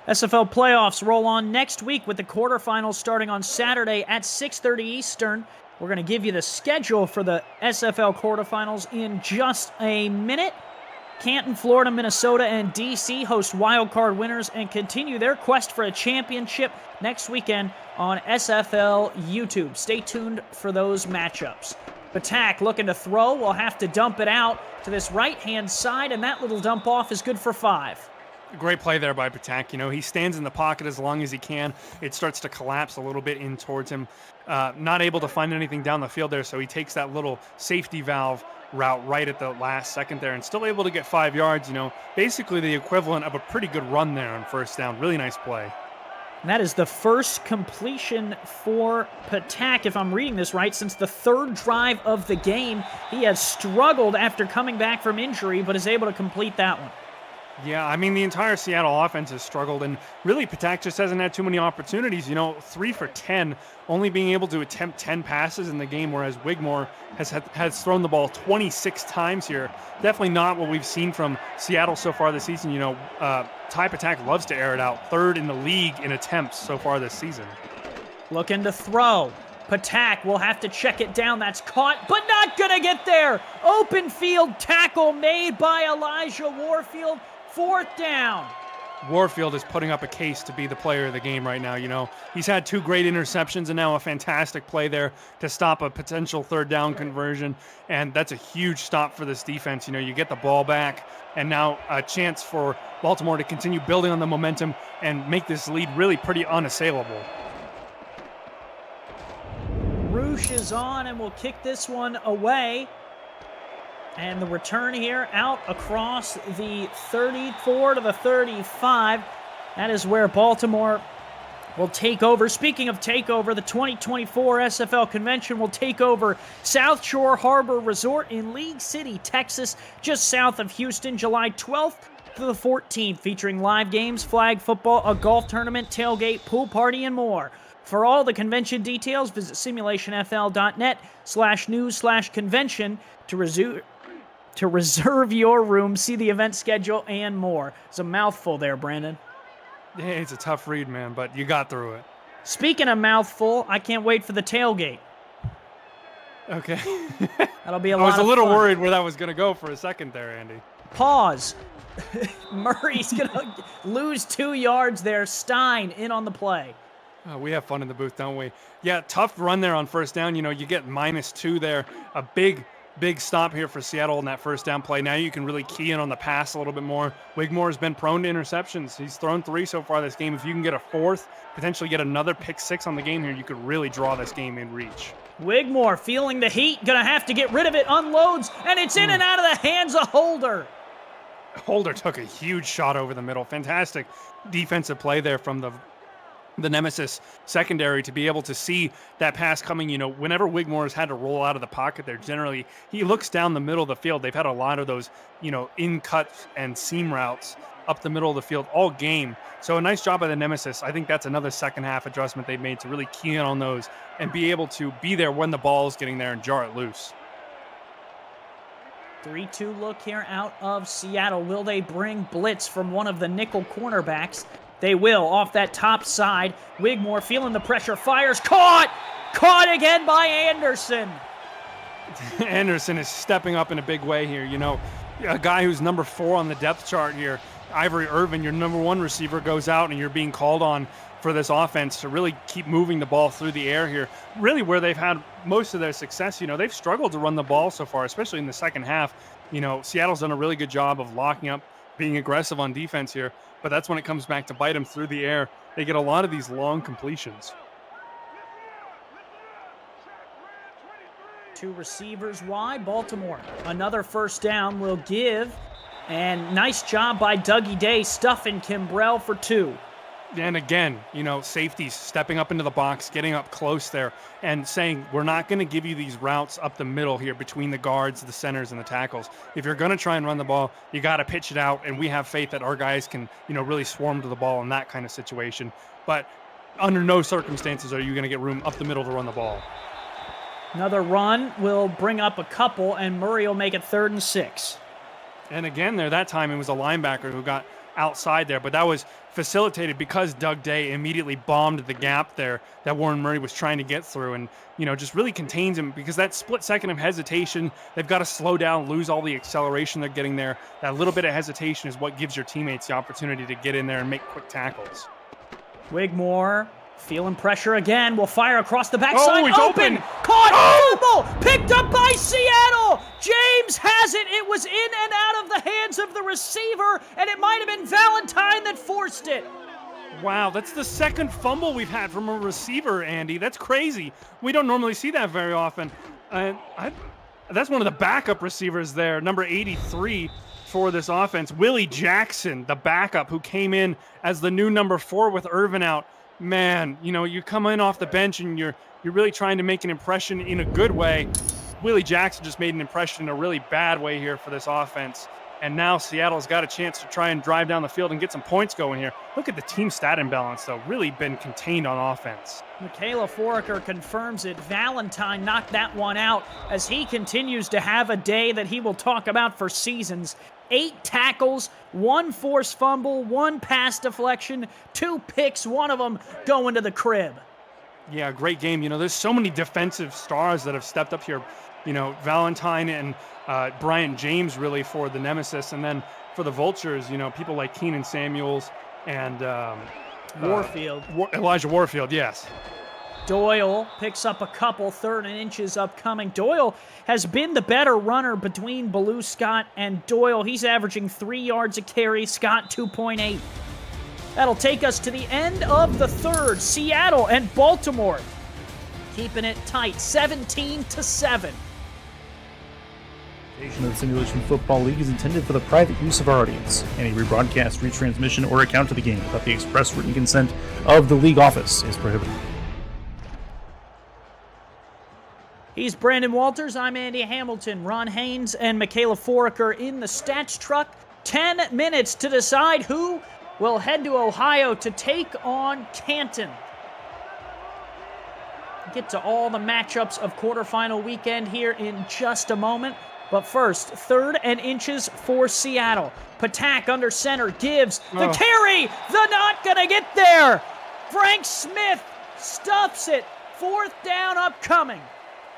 SFL playoffs roll on next week with the quarterfinals starting on Saturday at 6:30 Eastern. We're going to give you the schedule for the SFL quarterfinals in just a minute. Canton, Florida, Minnesota, and D.C. host wildcard winners and continue their quest for a championship next weekend on SFL YouTube. Stay tuned for those matchups. Patak looking to throw. Will have to dump it out to this right-hand side, and that little dump off is good for 5. Great play there by Patak. He stands in the pocket as long as he can. It starts to collapse a little bit in towards him. Not able to find anything down the field there, so he takes that little safety valve route right at the last second there and still able to get 5 yards. Basically the equivalent of a pretty good run there on first down. Really nice play. And that is the first completion for Patak, if I'm reading this right, since the 3rd drive of the game. He has struggled after coming back from injury, but is able to complete that one. Yeah, the entire Seattle offense has struggled, and really Patak just hasn't had too many opportunities. 3 for 10, only being able to attempt 10 passes in the game, whereas Wigmore has thrown the ball 26 times here. Definitely not what we've seen from Seattle so far this season. Ty Patak loves to air it out. 3rd in the league in attempts so far this season. Looking to throw. Patak will have to check it down. That's caught, but not going to get there. Open field tackle made by Elijah Warfield. 4th down. Warfield is putting up a case to be the player of the game right now. He's had 2 great interceptions and now a fantastic play there to stop a potential 3rd down conversion. And that's a huge stop for this defense. You get the ball back and now a chance for Baltimore to continue building on the momentum and make this lead really pretty unassailable. Roosh is on and will kick this one away. And the return here out across the 34 to the 35. That is where Baltimore will take over. Speaking of takeover, the 2024 SFL Convention will take over South Shore Harbor Resort in League City, Texas, just south of Houston, July 12th to the 14th, featuring live games, flag football, a golf tournament, tailgate, pool party, and more. For all the convention details, visit simulationfl.net/news/convention to reserve your room, see the event schedule, and more. It's a mouthful there, Brandon. Yeah, it's a tough read, man, but you got through it. Speaking of mouthful, I can't wait for the tailgate. Okay. That'll be a lot of fun. I was a little worried where that was going to go for a second there, Andy. Pause. Murray's going to lose 2 yards there. Stein in on the play. Oh, we have fun in the booth, don't we? Yeah, tough run there on first down. You get -2 there. A big big stop here for Seattle in that first down play. Now you can really key in on the pass a little bit more. Wigmore has been prone to interceptions. He's thrown 3 so far this game. If you can get a 4th, potentially get another pick 6 on the game here, you could really draw this game in reach. Wigmore feeling the heat, gonna have to get rid of it, unloads, and it's in and out of the hands of Holder. Holder took a huge shot over the middle. Fantastic defensive play there from the Nemesis secondary to be able to see that pass coming. You know, whenever Wigmore has had to roll out of the pocket there, generally he looks down the middle of the field. They've had a lot of those, you know, in cuts and seam routes up the middle of the field all game. So a nice job by the Nemesis. I think that's another second half adjustment they've made to really key in on those and be able to be there when the ball is getting there and jar it loose. 3-2 look here out of Seattle. Will they bring blitz from one of the nickel cornerbacks? They will, off that top side. Wigmore feeling the pressure, fires, caught! Caught again by Anderson. Anderson is stepping up in a big way here. You know, a guy who's number 4 on the depth chart here, Ivory Irvin, your number 1 receiver, goes out and you're being called on for this offense to really keep moving the ball through the air here. Really where they've had most of their success, you know, they've struggled to run the ball so far, especially in the second half. You know, Seattle's done a really good job of locking up, being aggressive on defense here, but that's when it comes back to bite them through the air. They get a lot of these long completions. 2 receivers wide. Baltimore, another first down will give. And nice job by Dougie Day stuffing Kimbrell for 2. And again, you know, safeties stepping up into the box, getting up close there and saying, we're not going to give you these routes up the middle here between the guards, the centers, and the tackles. If you're going to try and run the ball, you got to pitch it out. And we have faith that our guys can, you know, really swarm to the ball in that kind of situation. But under no circumstances are you going to get room up the middle to run the ball. Another run will bring up a couple, and Murray will make it 3rd and 6. And again, there that time it was a linebacker who got outside there, but that was facilitated because Doug Day immediately bombed the gap there that Warren Murray was trying to get through, and you know, just really contains him because that split second of hesitation, they've got to slow down, lose all the acceleration they're getting there. That little bit of hesitation is what gives your teammates the opportunity to get in there and make quick tackles. Wigmore feeling pressure again, will fire across the backside. Oh, he's open! Caught! Fumble! Picked up by Seattle! James has it! It was in and out of the hands of the receiver, and it might have been Valentine that forced it. Wow, that's the second fumble we've had from a receiver, Andy. That's crazy. We don't normally see that very often. That's one of the backup receivers there, number 83 for this offense. Willie Jackson, the backup who came in as the new number 4 with Irvin out. Man, you know, you come in off the bench and you're really trying to make an impression in a good way. Willie Jackson just made an impression in a really bad way here for this offense. And now Seattle's got a chance to try and drive down the field and get some points going here. Look at the team stat imbalance, though. Really been contained on offense. Michaela Foraker confirms it. Valentine knocked that one out as he continues to have a day that he will talk about for seasons. 8 tackles, 1 forced fumble, 1 pass deflection, 2 picks, one of them going to the crib. Yeah, great game. You know, there's so many defensive stars that have stepped up here. You know, Valentine and Brian James really for the Nemesis. And then for the Vultures, you know, people like Keenan Samuels and Warfield. Elijah Warfield, yes. Doyle picks up a couple, 3rd and inches upcoming. Doyle has been the better runner between Ballou Scott and Doyle. He's averaging 3 yards a carry, Scott 2.8. That'll take us to the end of the 3rd. Seattle and Baltimore keeping it tight, 17-7. The Simulation Football League is intended for the private use of our audience. Any rebroadcast, retransmission, or account of the game without the express written consent of the league office is prohibited. He's Brandon Walters. I'm Andy Hamilton. Ron Haynes and Michaela Foraker in the stats truck. 10 minutes to decide who will head to Ohio to take on Canton. Get to all the matchups of quarterfinal weekend here in just a moment. But first, 3rd and inches for Seattle. Patak under center gives the carry. They're not going to get there. Frank Smith stuffs it. 4th down upcoming.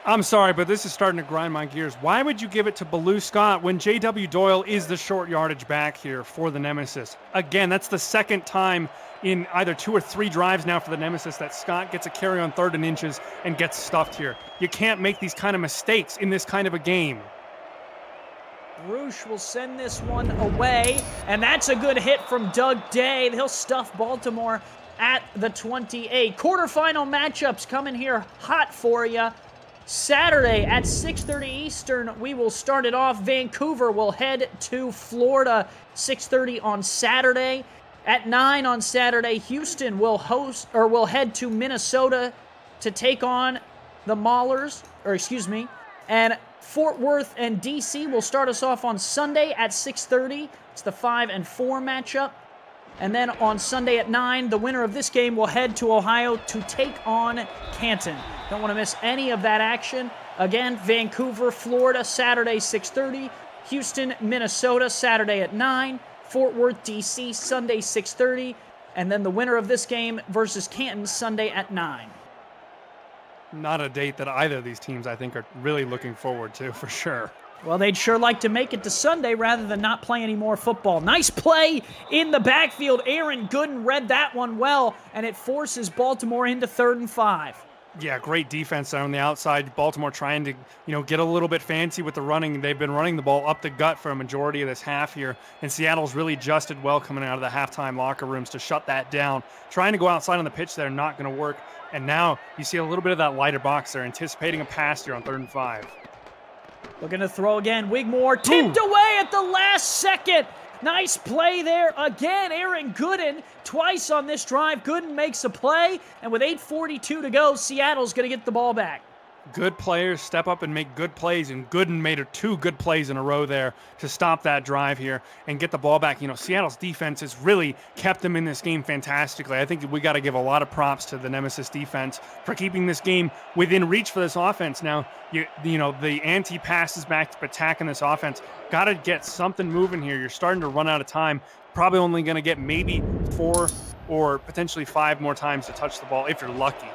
I'm sorry, but this is starting to grind my gears. Why would you give it to Baloo Scott when J.W. Doyle is the short yardage back here for the Nemesis? Again, that's the second time in either 2 or 3 drives now for the Nemesis that Scott gets a carry on 3rd and inches and gets stuffed here. You can't make these kind of mistakes in this kind of a game. Bruce will send this one away, and that's a good hit from Doug Day. He'll stuff Baltimore at the 28. Quarterfinal matchups coming here hot for you. Saturday at 6:30 Eastern, we will start it off. Vancouver will head to Florida, 6:30 on Saturday. At 9 on Saturday, Houston will head to Minnesota to take on the Maulers, and Fort Worth and DC will start us off on Sunday at 6:30. It's the 5 and 4 matchup. And then on Sunday at 9, the winner of this game will head to Ohio to take on Canton. Don't want to miss any of that action. Again, Vancouver, Florida, Saturday 6:30. Houston, Minnesota, Saturday at 9. Fort Worth, DC, Sunday 6:30. And then the winner of this game versus Canton, Sunday at 9. Not a date that either of these teams, I think, are really looking forward to, for sure. Well, they'd sure like to make it to Sunday rather than not play any more football. Nice play in the backfield. Aaron Gooden read that one well, and it forces Baltimore into 3rd and 5. Yeah, great defense there on the outside. Baltimore trying to, get a little bit fancy with the running. They've been running the ball up the gut for a majority of this half here, and Seattle's really adjusted well coming out of the halftime locker rooms to shut that down. Trying to go outside on the pitch there, not going to work. And now you see a little bit of that lighter box there, anticipating a pass here on 3rd and 5. Looking to throw again. Wigmore tipped away at the last second. Nice play there. Again, Aaron Gooden twice on this drive. Gooden makes a play, and with 8:42 to go, Seattle's going to get the ball back. Good players step up and make good plays, and Gooden made 2 good plays in a row there to stop that drive here and get the ball back. Seattle's defense has really kept them in this game fantastically. I think we got to give a lot of props to the Nemesis defense for keeping this game within reach for this offense. Now, the anti-pass is back to attacking this offense. Got to get something moving here. You're starting to run out of time. Probably only going to get maybe 4 or potentially 5 more times to touch the ball if you're lucky.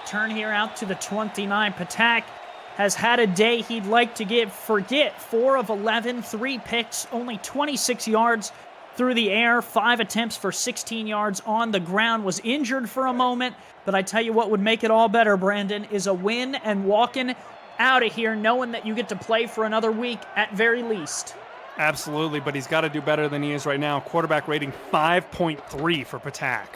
Turn here out to the 29. Patak has had a day he'd like to forget. 4 of 11, 3 picks, only 26 yards through the air, 5 attempts for 16 yards on the ground. Was injured for a moment, but I tell you what would make it all better, Brandon, is a win and walking out of here knowing that you get to play for another week at very least. Absolutely, but he's got to do better than he is right now. Quarterback rating 5.3 for Patak.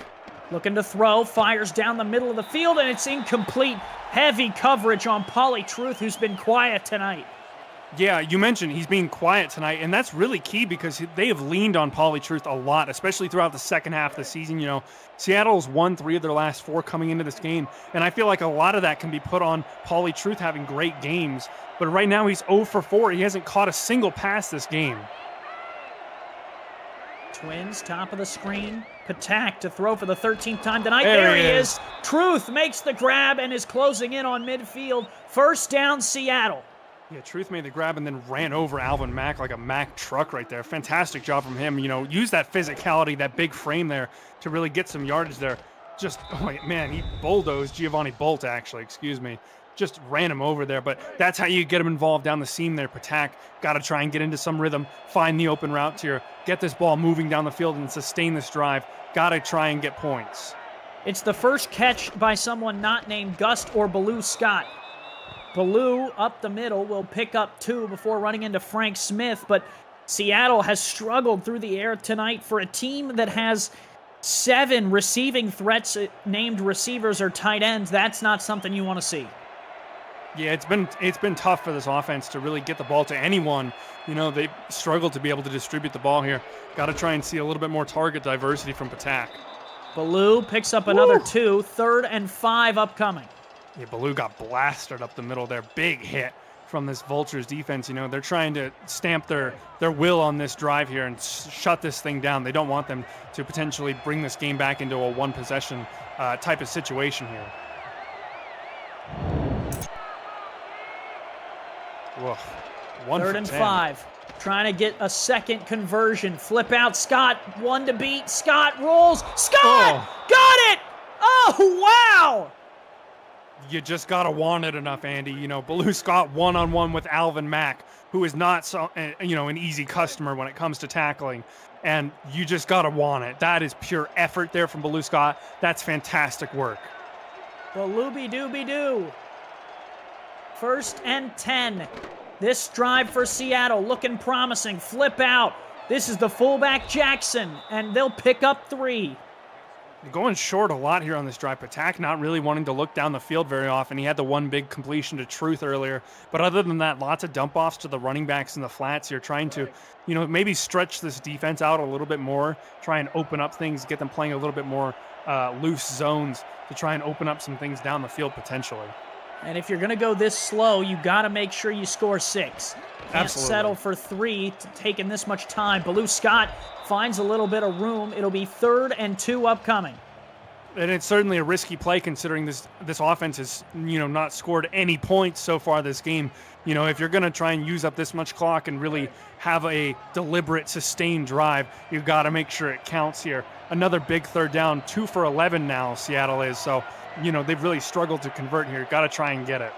Looking to throw, fires down the middle of the field, and it's incomplete. Heavy coverage on Pauly Truth, who's been quiet tonight. Yeah, you mentioned he's being quiet tonight, and that's really key because they have leaned on Pauly Truth a lot, especially throughout the second half of the season. Seattle's won 3 of their last 4 coming into this game, and I feel like a lot of that can be put on Pauly Truth having great games. But right now he's 0 for 4. He hasn't caught a single pass this game. Twins, top of the screen. Patak to throw for the 13th time tonight. There he is. Truth makes the grab and is closing in on midfield. First down, Seattle. Yeah, Truth made the grab and then ran over Alvin Mack like a Mack truck right there. Fantastic job from him. Use that physicality, that big frame there to really get some yardage there. He bulldozed Giovanni Bolt, actually. Excuse me. Just ran him over there, but that's how you get him involved down the seam there. Patak got to try and get into some rhythm, find the open routes here, get this ball moving down the field and sustain this drive. Got to try and get points. It's the first catch by someone not named Gust or Baloo Scott. Baloo up the middle will pick up 2 before running into Frank Smith, but Seattle has struggled through the air tonight for a team that has 7 receiving threats named receivers or tight ends. That's not something you want to see. Yeah, it's been tough for this offense to really get the ball to anyone. They struggled to be able to distribute the ball here. Got to try and see a little bit more target diversity from Patak. Baloo picks up another 2, 3rd and 5 upcoming. Yeah, Baloo got blasted up the middle there. Big hit from this Vultures defense. They're trying to stamp their will on this drive here and shut this thing down. They don't want them to potentially bring this game back into a one-possession type of situation here. Whoa. 3rd and 5. Trying to get a second conversion. Flip out. Scott. 1 to beat. Scott rolls. Scott! Got it! Oh, wow! You just got to want it enough, Andy. You know, Baloo Scott one-on-one with Alvin Mack, who is not so, an easy customer when it comes to tackling. And you just got to want it. That is pure effort there from Baloo Scott. That's fantastic work. Balooby dooby doo. 1st and 10. This drive for Seattle looking promising. Flip out. This is the fullback Jackson, and they'll pick up 3. Going short a lot here on this drive. Patak not really wanting to look down the field very often. He had the one big completion to Truth earlier. But other than that, lots of dump offs to the running backs in the flats here, trying to, maybe stretch this defense out a little bit more, try and open up things, get them playing a little bit more loose zones to try and open up some things down the field potentially. And if you're going to go this slow, you got to make sure you score 6. Can't Absolutely. settle for 3 taking this much time. Baloo Scott finds a little bit of room. It'll be 3rd and 2 upcoming. And it's certainly a risky play considering this offense has, not scored any points so far this game. If you're going to try and use up this much clock and really have a deliberate, sustained drive, you've got to make sure it counts here. Another big 3rd down, 2 for 11 now, Seattle is. So, they've really struggled to convert here. Got to try and get it.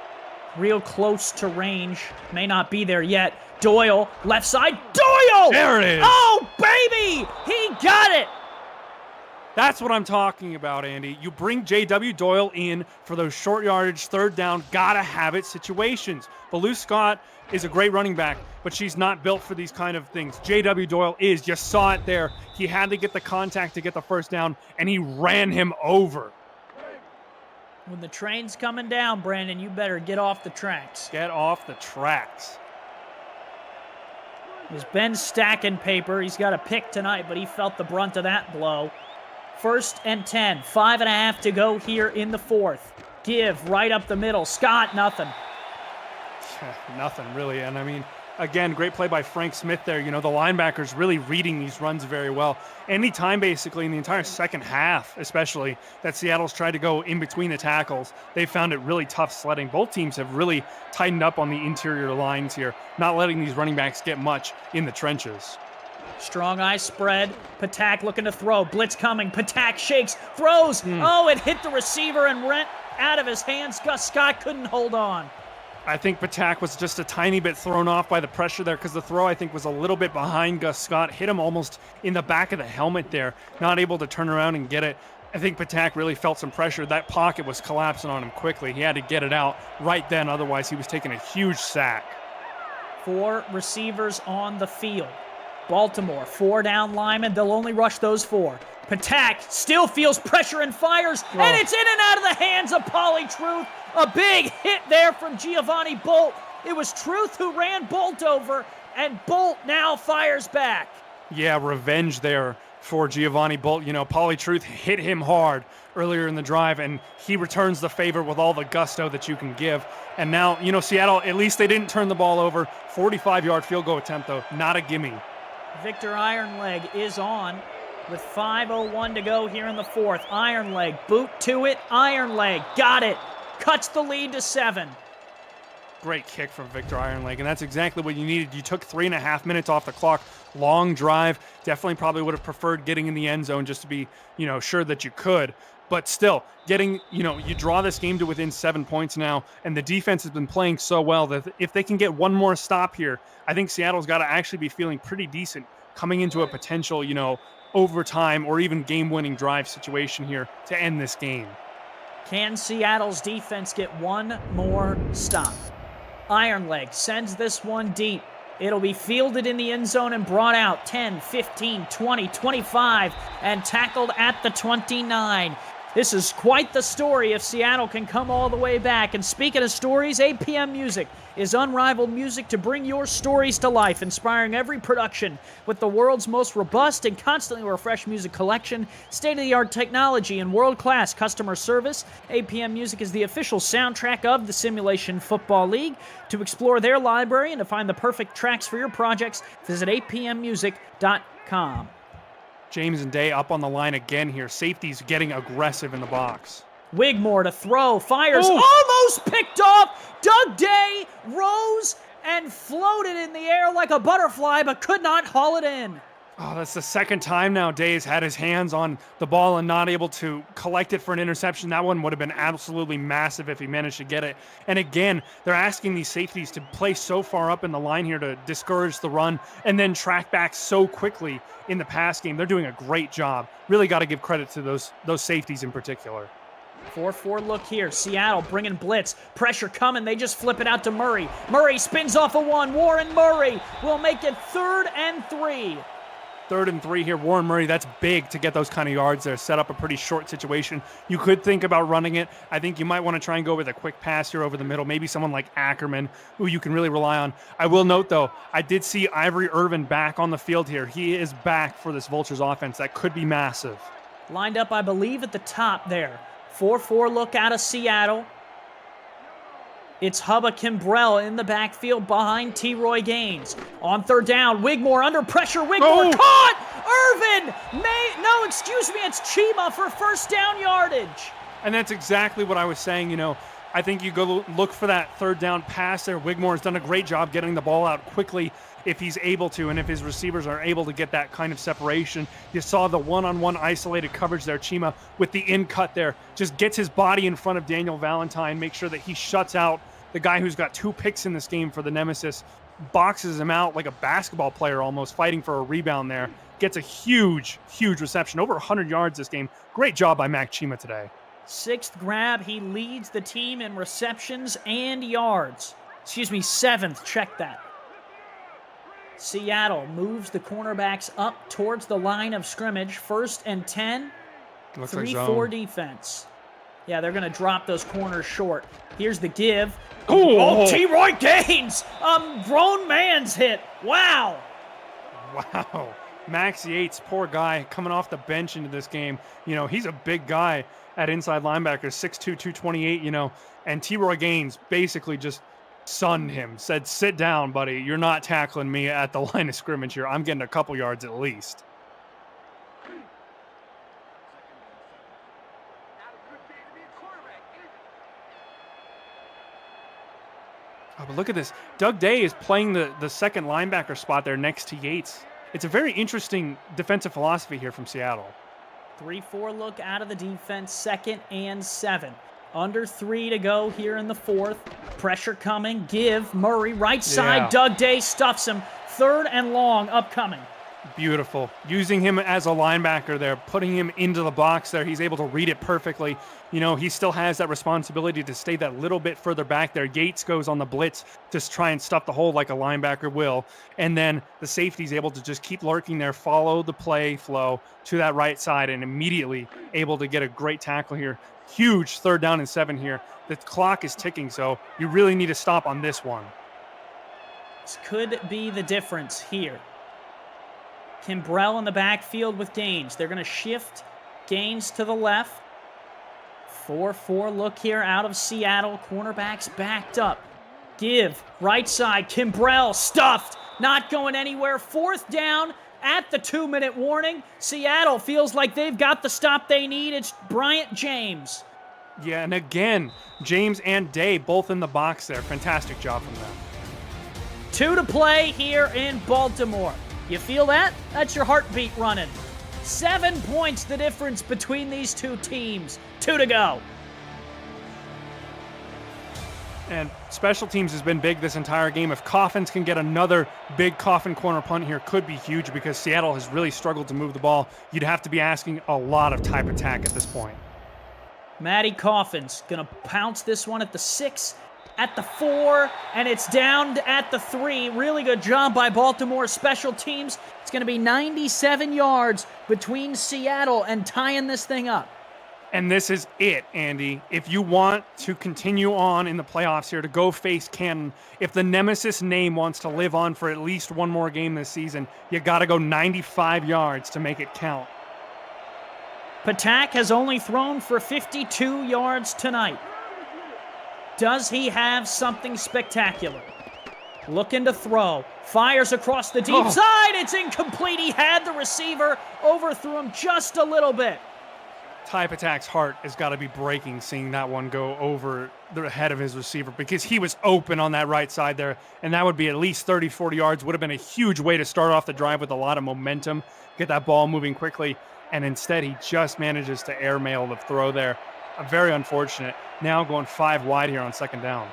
Real close to range. May not be there yet. Doyle, left side. Doyle! There it is! Oh, baby! He got it! That's what I'm talking about, Andy. You bring J.W. Doyle in for those short yardage, 3rd down, gotta have it situations. Baloo Scott is a great running back, but she's not built for these kind of things. J.W. Doyle is. You saw it there. He had to get the contact to get the 1st down, and he ran him over. When the train's coming down, Brandon, you better get off the tracks. Get off the tracks. It was Ben stacking paper. He's got a pick tonight, but he felt the brunt of that blow. 1st and 10. 5.5 to go here in the 4th. Give right up the middle. Scott, nothing. Nothing, really. And, again, great play by Frank Smith there. The linebackers really reading these runs very well. Any time, basically, in the entire second half, especially, that Seattle's tried to go in between the tackles, they found it really tough sledding. Both teams have really tightened up on the interior lines here, not letting these running backs get much in the trenches. Strong eye spread. Patak looking to throw. Blitz coming. Patak shakes. Throws. Oh, it hit the receiver and went out of his hands. Gus Scott couldn't hold on. I think Patak was just a tiny bit thrown off by the pressure there because the throw, I think, was a little bit behind Gus Scott. Hit him almost in the back of the helmet there. Not able to turn around and get it. I think Patak really felt some pressure. That pocket was collapsing on him quickly. He had to get it out right then. Otherwise, he was taking a huge sack. 4 receivers on the field. Baltimore, 4 down linemen. They'll only rush those 4. Patak still feels pressure and fires, and it's in and out of the hands of Pauly Truth. A big hit there from Giovanni Bolt. It was Truth who ran Bolt over, and Bolt now fires back. Yeah, revenge there for Giovanni Bolt. Pauly Truth hit him hard earlier in the drive, and he returns the favor with all the gusto that you can give. And now, Seattle, at least they didn't turn the ball over. 45-yard field goal attempt, though. Not a gimme. Victor Ironleg is on with 5:01 to go here in the 4th. Ironleg, boot to it. Ironleg, got it. Cuts the lead to 7. Great kick from Victor Ironleg, and that's exactly what you needed. You took 3.5 minutes off the clock. Long drive. Definitely probably would have preferred getting in the end zone just to be, sure that you could. But still, getting, you draw this game to within 7 points now, and the defense has been playing so well that if they can get one more stop here, I think Seattle's got to actually be feeling pretty decent coming into a potential, overtime or even game-winning drive situation here to end this game. Can Seattle's defense get one more stop? Ironleg sends this one deep. It'll be fielded in the end zone and brought out 10, 15, 20, 25, and tackled at the 29. This is quite the story if Seattle can come all the way back. And speaking of stories, APM Music is unrivaled music to bring your stories to life, inspiring every production with the world's most robust and constantly refreshed music collection, state-of-the-art technology, and world-class customer service. APM Music is the official soundtrack of the Simulation Football League. To explore their library and to find the perfect tracks for your projects, visit apmmusic.com. James and Day up on the line again here. Safety's getting aggressive in the box. Wigmore to throw, fires, Ooh. almost picked off. Doug Day rose and floated in the air like a butterfly, but could not haul it in. Oh, that's the second time now Day's had his hands on the ball and not able to collect it for an interception. That one would have been absolutely massive if he managed to get it. And again, they're asking these safeties to play so far up in the line here to discourage the run and then track back so quickly in the pass game. They're doing a great job. Really got to give credit to those safeties in particular. 4-4 look here. Seattle bringing blitz. Pressure coming. They just flip it out to Murray. Murray spins off a one. Warren Murray will make it 3rd and 3. 3rd and 3 here. Warren Murray, that's big to get those kind of yards there. Set up a pretty short situation. You could think about running it. I think you might want to try and go with a quick pass here over the middle. Maybe someone like Ackerman, who you can really rely on. I will note, though, I did see Ivory Irvin back on the field here. He is back for this Vultures offense. That could be massive. Lined up, I believe, at the top there. 4-4 look out of Seattle. It's Hubba Kimbrell in the backfield behind T-Roy Gaines. On 3rd down, Wigmore under pressure. Wigmore caught! Irvin! It's Chima for 1st down yardage. And that's exactly what I was saying. You know, I think you go look for that 3rd down pass there. Wigmore has done a great job getting the ball out quickly if he's able to, and if his receivers are able to get that kind of separation. You saw the one-on-one isolated coverage there. Chima with the in cut there just gets his body in front of Daniel Valentine, make sure that he shuts out the guy who's got 2 picks in this game for the Nemesis, boxes him out like a basketball player almost, fighting for a rebound there. Gets a huge reception, over 100 yards this game. Great job by Mac Chima today. 6th grab, he leads the team in receptions and yards. 7th, check that. Seattle moves the cornerbacks up towards the line of scrimmage. 1st and 10, 3-4 defense. Yeah, they're going to drop those corners short. Here's the give. Oh, T-Roy Gaines! Grown man's hit. Wow. Max Yates, poor guy, coming off the bench into this game. You know, he's a big guy at inside linebacker, 6'2", 228, you know, and T-Roy Gaines basically just sunned him, said, sit down, buddy. You're not tackling me at the line of scrimmage here. I'm getting a couple yards at least. Oh, but look at this. Doug Day is playing the 2nd linebacker spot there next to Yates. It's a very interesting defensive philosophy here from Seattle. 3-4 look out of the defense, 2nd and 7. Under 3 to go here in the 4th. Pressure coming. Give. Murray, right side. Yeah. Doug Day stuffs him. 3rd and long upcoming. Beautiful. Using him as a linebacker there, putting him into the box there. He's able to read it perfectly. You know, he still has that responsibility to stay that little bit further back there. Yates goes on the blitz to try and stuff the hole like a linebacker will. And then the safety's able to just keep lurking there, follow the play flow to that right side, and immediately able to get a great tackle here. Huge 3rd down and 7 here. The clock is ticking, so you really need to stop on this one. This could be the difference here. Kimbrell in the backfield with Gaines. They're going to shift Gaines to the left. 4-4 look here out of Seattle. Cornerbacks backed up. Give. Right side. Kimbrell stuffed. Not going anywhere. 4th down at the 2-minute warning. Seattle feels like they've got the stop they need. It's Bryant James. Yeah, and again, James and Day both in the box there. Fantastic job from them. 2 to play here in Baltimore. You feel that? That's your heartbeat running. 7 points the difference between these two teams. 2 to go. And special teams has been big this entire game. If Coffins can get another big coffin corner punt here, could be huge because Seattle has really struggled to move the ball. You'd have to be asking a lot of type attack at this point. Matty Coffins going to pounce this one at the 6, at the 4, and it's down at the 3. Really good job by Baltimore special teams. It's going to be 97 yards between Seattle and tying this thing up. And this is it, Andy. If you want to continue on in the playoffs here, to go face Canton, if the Nemesis name wants to live on for at least one more game this season, you got to go 95 yards to make it count. Patak has only thrown for 52 yards tonight. Does he have something spectacular? Looking to throw. Fires across the deep side. It's incomplete. He had the receiver. Overthrew him just a little bit. Ty Patak's heart has got to be breaking seeing that one go over the head of his receiver, because he was open on that right side there, and that would be at least 30, 40 yards. Would have been a huge way to start off the drive with a lot of momentum, get that ball moving quickly, and instead he just manages to airmail the throw there. Very unfortunate. Now going 5 wide here on 2nd down.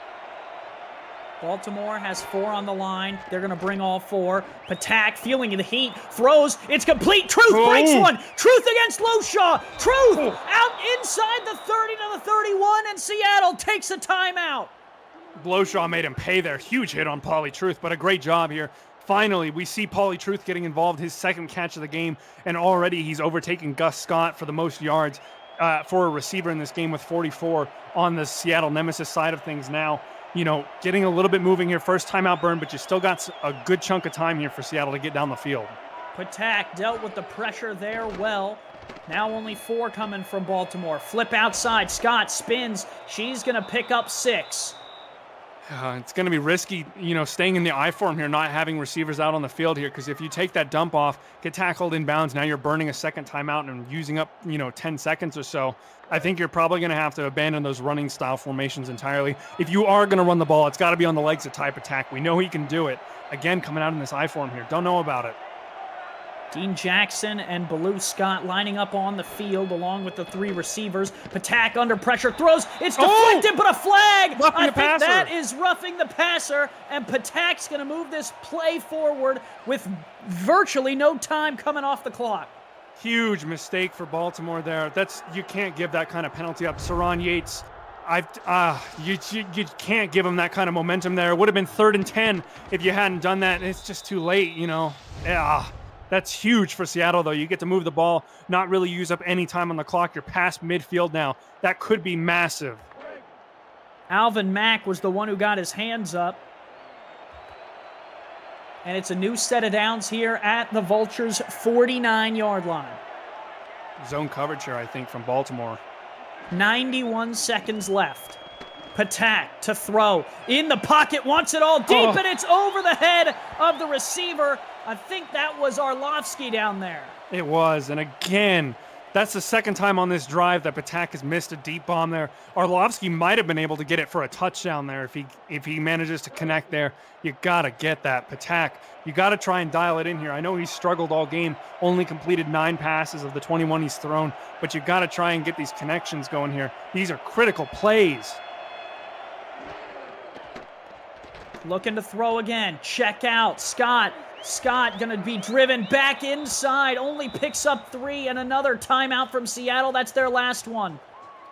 Baltimore has 4 on the line. They're going to bring all 4. Patak feeling the heat, throws. It's complete. Truth breaks one. Truth against Loshaw. Truth out inside the 30 to the 31, and Seattle takes a timeout. Loshaw made him pay there. Huge hit on Pauly Truth, but a great job here. Finally, we see Pauly Truth getting involved, his 2nd catch of the game, and already he's overtaken Gus Scott for the most yards for a receiver in this game with 44 on the Seattle Nemesis side of things now. You know, getting a little bit moving here. First timeout burn, but you still got a good chunk of time here for Seattle to get down the field. Patak dealt with the pressure there well. Now only 4 coming from Baltimore. Flip outside. Scott spins. She's going to pick up 6. It's going to be risky, you know, staying in the I form here, not having receivers out on the field here, because if you take that dump off, get tackled in bounds, now you're burning a 2nd timeout and using up, 10 seconds or so. I think you're probably going to have to abandon those running style formations entirely. If you are going to run the ball, it's got to be on the legs of Ty Patak. We know he can do it. Again, coming out in this I form here. Don't know about it. Dean Jackson and Baloo Scott lining up on the field along with the 3 receivers. Patak under pressure, throws. It's deflected, but a flag. I think that is roughing the passer, and Patak's going to move this play forward with virtually no time coming off the clock. Huge mistake for Baltimore there. You can't give that kind of penalty up. Saron Yates, you can't give him that kind of momentum there. It would have been 3rd and 10 if you hadn't done that. It's just too late, Yeah. That's huge for Seattle, though. You get to move the ball, not really use up any time on the clock. You're past midfield now. That could be massive. Alvin Mack was the one who got his hands up. And it's a new set of downs here at the Vultures' 49-yard line. Zone coverage here, I think, from Baltimore. 91 seconds left. Patak to throw. In the pocket, wants it all deep, and it's over the head of the receiver. I think that was Arlovsky down there. It was, and again, that's the 2nd time on this drive that Patak has missed a deep bomb there. Arlovsky might have been able to get it for a touchdown there if he manages to connect there. You got to get that. Patak, you got to try and dial it in here. I know he's struggled all game, only completed 9 passes of the 21 he's thrown, but you got to try and get these connections going here. These are critical plays. Looking to throw again. Check out. Scott going to be driven back inside. Only picks up 3, and another timeout from Seattle. That's their last one.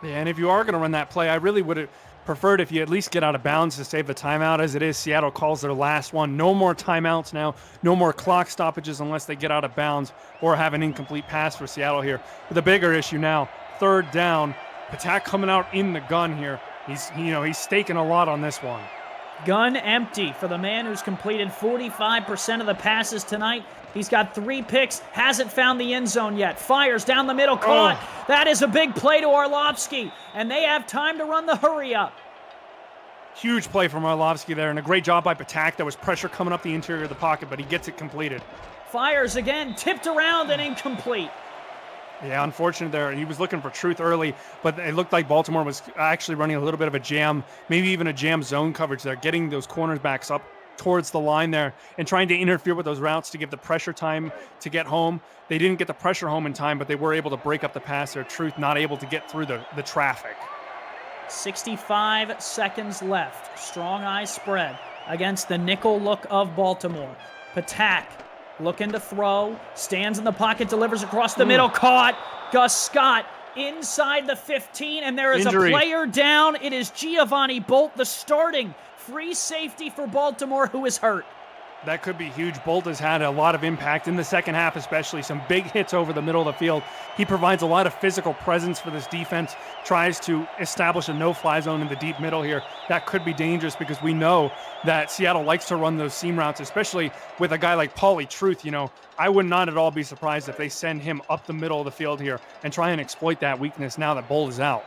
Yeah, and if you are going to run that play, I really would have preferred if you at least get out of bounds to save the timeout. As it is, Seattle calls their last one. No more timeouts now. No more clock stoppages unless they get out of bounds or have an incomplete pass for Seattle here. But the bigger issue now, 3rd down. Patak coming out in the gun here. He's staking a lot on this one. Gun empty for the man who's completed 45% of the passes tonight. He's got 3 picks, hasn't found the end zone yet. Fires down the middle, caught. That is a big play to Arlovsky, and they have time to run the hurry up. Huge play from Arlovsky there, and a great job by Patak. There was pressure coming up the interior of the pocket, but he gets it completed. Fires again, tipped around and incomplete. Yeah, unfortunate there. He was looking for Truth early, but it looked like Baltimore was actually running a little bit of a jam, maybe even a jam zone coverage there, getting those cornerbacks up towards the line there and trying to interfere with those routes to give the pressure time to get home. They didn't get the pressure home in time, but they were able to break up the pass there. Truth not able to get through the traffic. 65 seconds left. Strong eye spread against the nickel look of Baltimore. Patak looking to throw, stands in the pocket, delivers across the middle, caught. Gus Scott inside the 15, and there is Injury. A player down. It is Giovanni Bolt, the starting free safety for Baltimore, who is hurt. That could be huge. Bolt has had a lot of impact in the second half, especially some big hits over the middle of the field. He provides a lot of physical presence for this defense, tries to establish a no-fly zone in the deep middle here. That could be dangerous because we know that Seattle likes to run those seam routes, especially with a guy like Pauly Truth. I would not at all be surprised if they send him up the middle of the field here and try and exploit that weakness now that Bolt is out.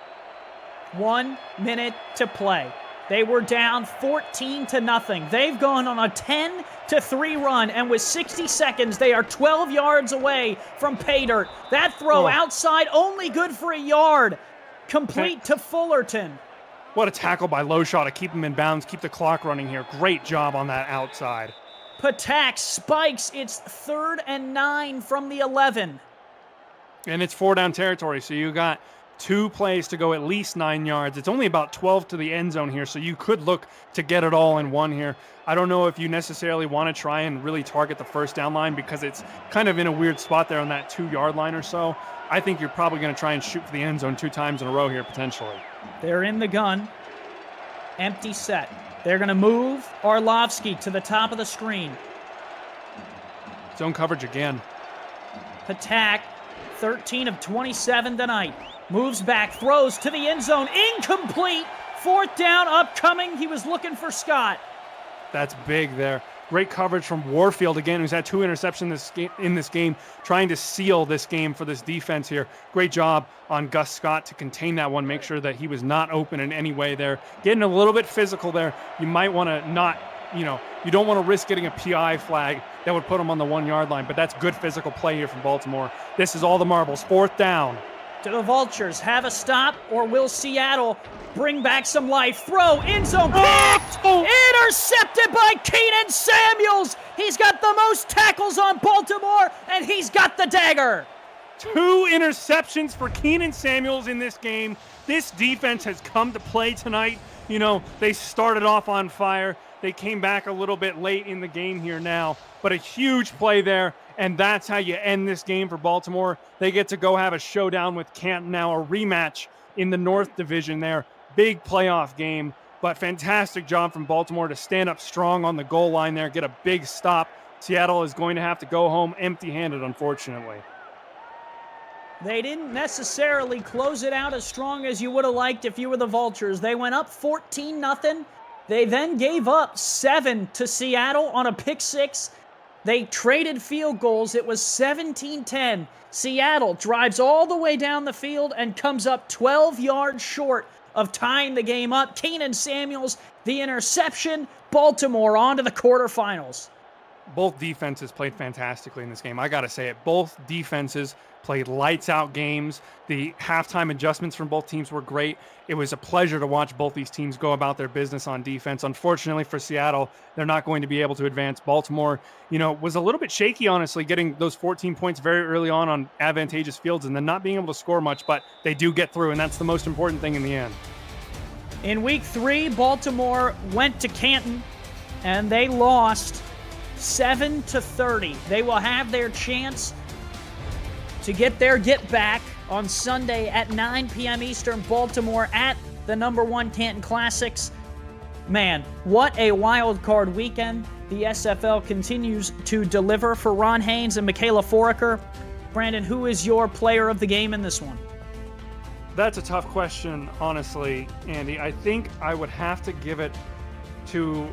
1 minute to play. They were down 14-0. They've gone on a 10-3 run, and with 60 seconds, they are 12 yards away from pay dirt. That throw outside, only good for a yard. Complete to Fullerton. What a tackle by Lowshaw to keep him in bounds, keep the clock running here. Great job on that outside. Patak spikes. It's 3rd and 9 from the 11. And it's 4-down territory, so you got 2 plays to go at least 9 yards. It's only about 12 to the end zone here, so you could look to get it all in one here. I don't know if you necessarily want to try and really target the first down line because it's kind of in a weird spot there on that 2-yard line or so. I think you're probably going to try and shoot for the end zone 2 times in a row here, potentially. They're in the gun. Empty set. They're going to move Arlovsky to the top of the screen. Zone coverage again. Patak, 13 of 27 tonight. Moves back, throws to the end zone. Incomplete. 4th down upcoming. He was looking for Scott. That's big there. Great coverage from Warfield again, who's had 2 interceptions in this game, trying to seal this game for this defense here. Great job on Gus Scott to contain that one, make sure that he was not open in any way there. Getting a little bit physical there. You might want to not, you don't want to risk getting a PI flag that would put him on the 1-yard line, but that's good physical play here from Baltimore. This is all the marbles. 4th down. Do the Vultures have a stop, or will Seattle bring back some life? Throw, end zone, picked! Intercepted by Keenan Samuels! He's got the most tackles on Baltimore, and he's got the dagger! 2 interceptions for Keenan Samuels in this game. This defense has come to play tonight. They started off on fire. They came back a little bit late in the game here now, but a huge play there. And that's how you end this game for Baltimore. They get to go have a showdown with Canton now, a rematch in the North Division there. Big playoff game, but fantastic job from Baltimore to stand up strong on the goal line there, get a big stop. Seattle is going to have to go home empty-handed, unfortunately. They didn't necessarily close it out as strong as you would have liked if you were the Vultures. They went up 14-0. They then gave up 7 to Seattle on a pick 6. They traded field goals. It was 17-10. Seattle drives all the way down the field and comes up 12 yards short of tying the game up. Keenan Samuels, the interception. Baltimore on to the quarterfinals. Both defenses played fantastically in this game. I got to say it. Both defenses played lights-out games. The halftime adjustments from both teams were great. It was a pleasure to watch both these teams go about their business on defense. Unfortunately for Seattle, they're not going to be able to advance. Baltimore, was a little bit shaky, honestly, getting those 14 points very early on advantageous fields and then not being able to score much, but they do get through, and that's the most important thing in the end. In week 3, Baltimore went to Canton, and they lost 7-30. They will have their chance to get their get back on Sunday at 9 p.m. Eastern. Baltimore at the #1 Canton Classics. Man, what a wild card weekend. The SFL continues to deliver for Ron Haynes and Michaela Foraker. Brandon, who is your player of the game in this one? That's a tough question, honestly, Andy. I think I would have to give it to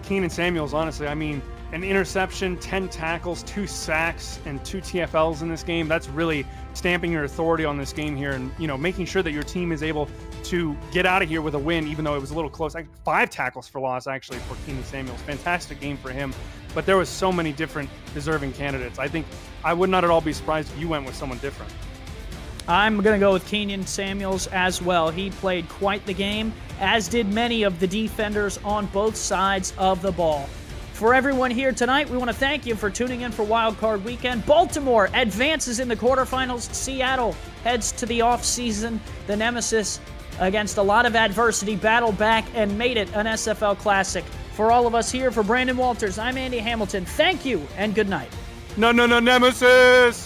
Keenan Samuels, honestly. I mean, an interception, 10 tackles, 2 sacks, and 2 TFLs in this game. That's really stamping your authority on this game here and, making sure that your team is able to get out of here with a win, even though it was a little close. 5 tackles for loss, actually, for Keenan Samuels. Fantastic game for him. But there was so many different deserving candidates. I think I would not at all be surprised if you went with someone different. I'm going to go with Keenan Samuels as well. He played quite the game, as did many of the defenders on both sides of the ball. For everyone here tonight, we want to thank you for tuning in for Wild Card Weekend. Baltimore advances in the quarterfinals. Seattle heads to the offseason. The Nemesis, against a lot of adversity, battled back and made it an SFL Classic. For all of us here, for Brandon Walters, I'm Andy Hamilton. Thank you and good night. No, Nemesis!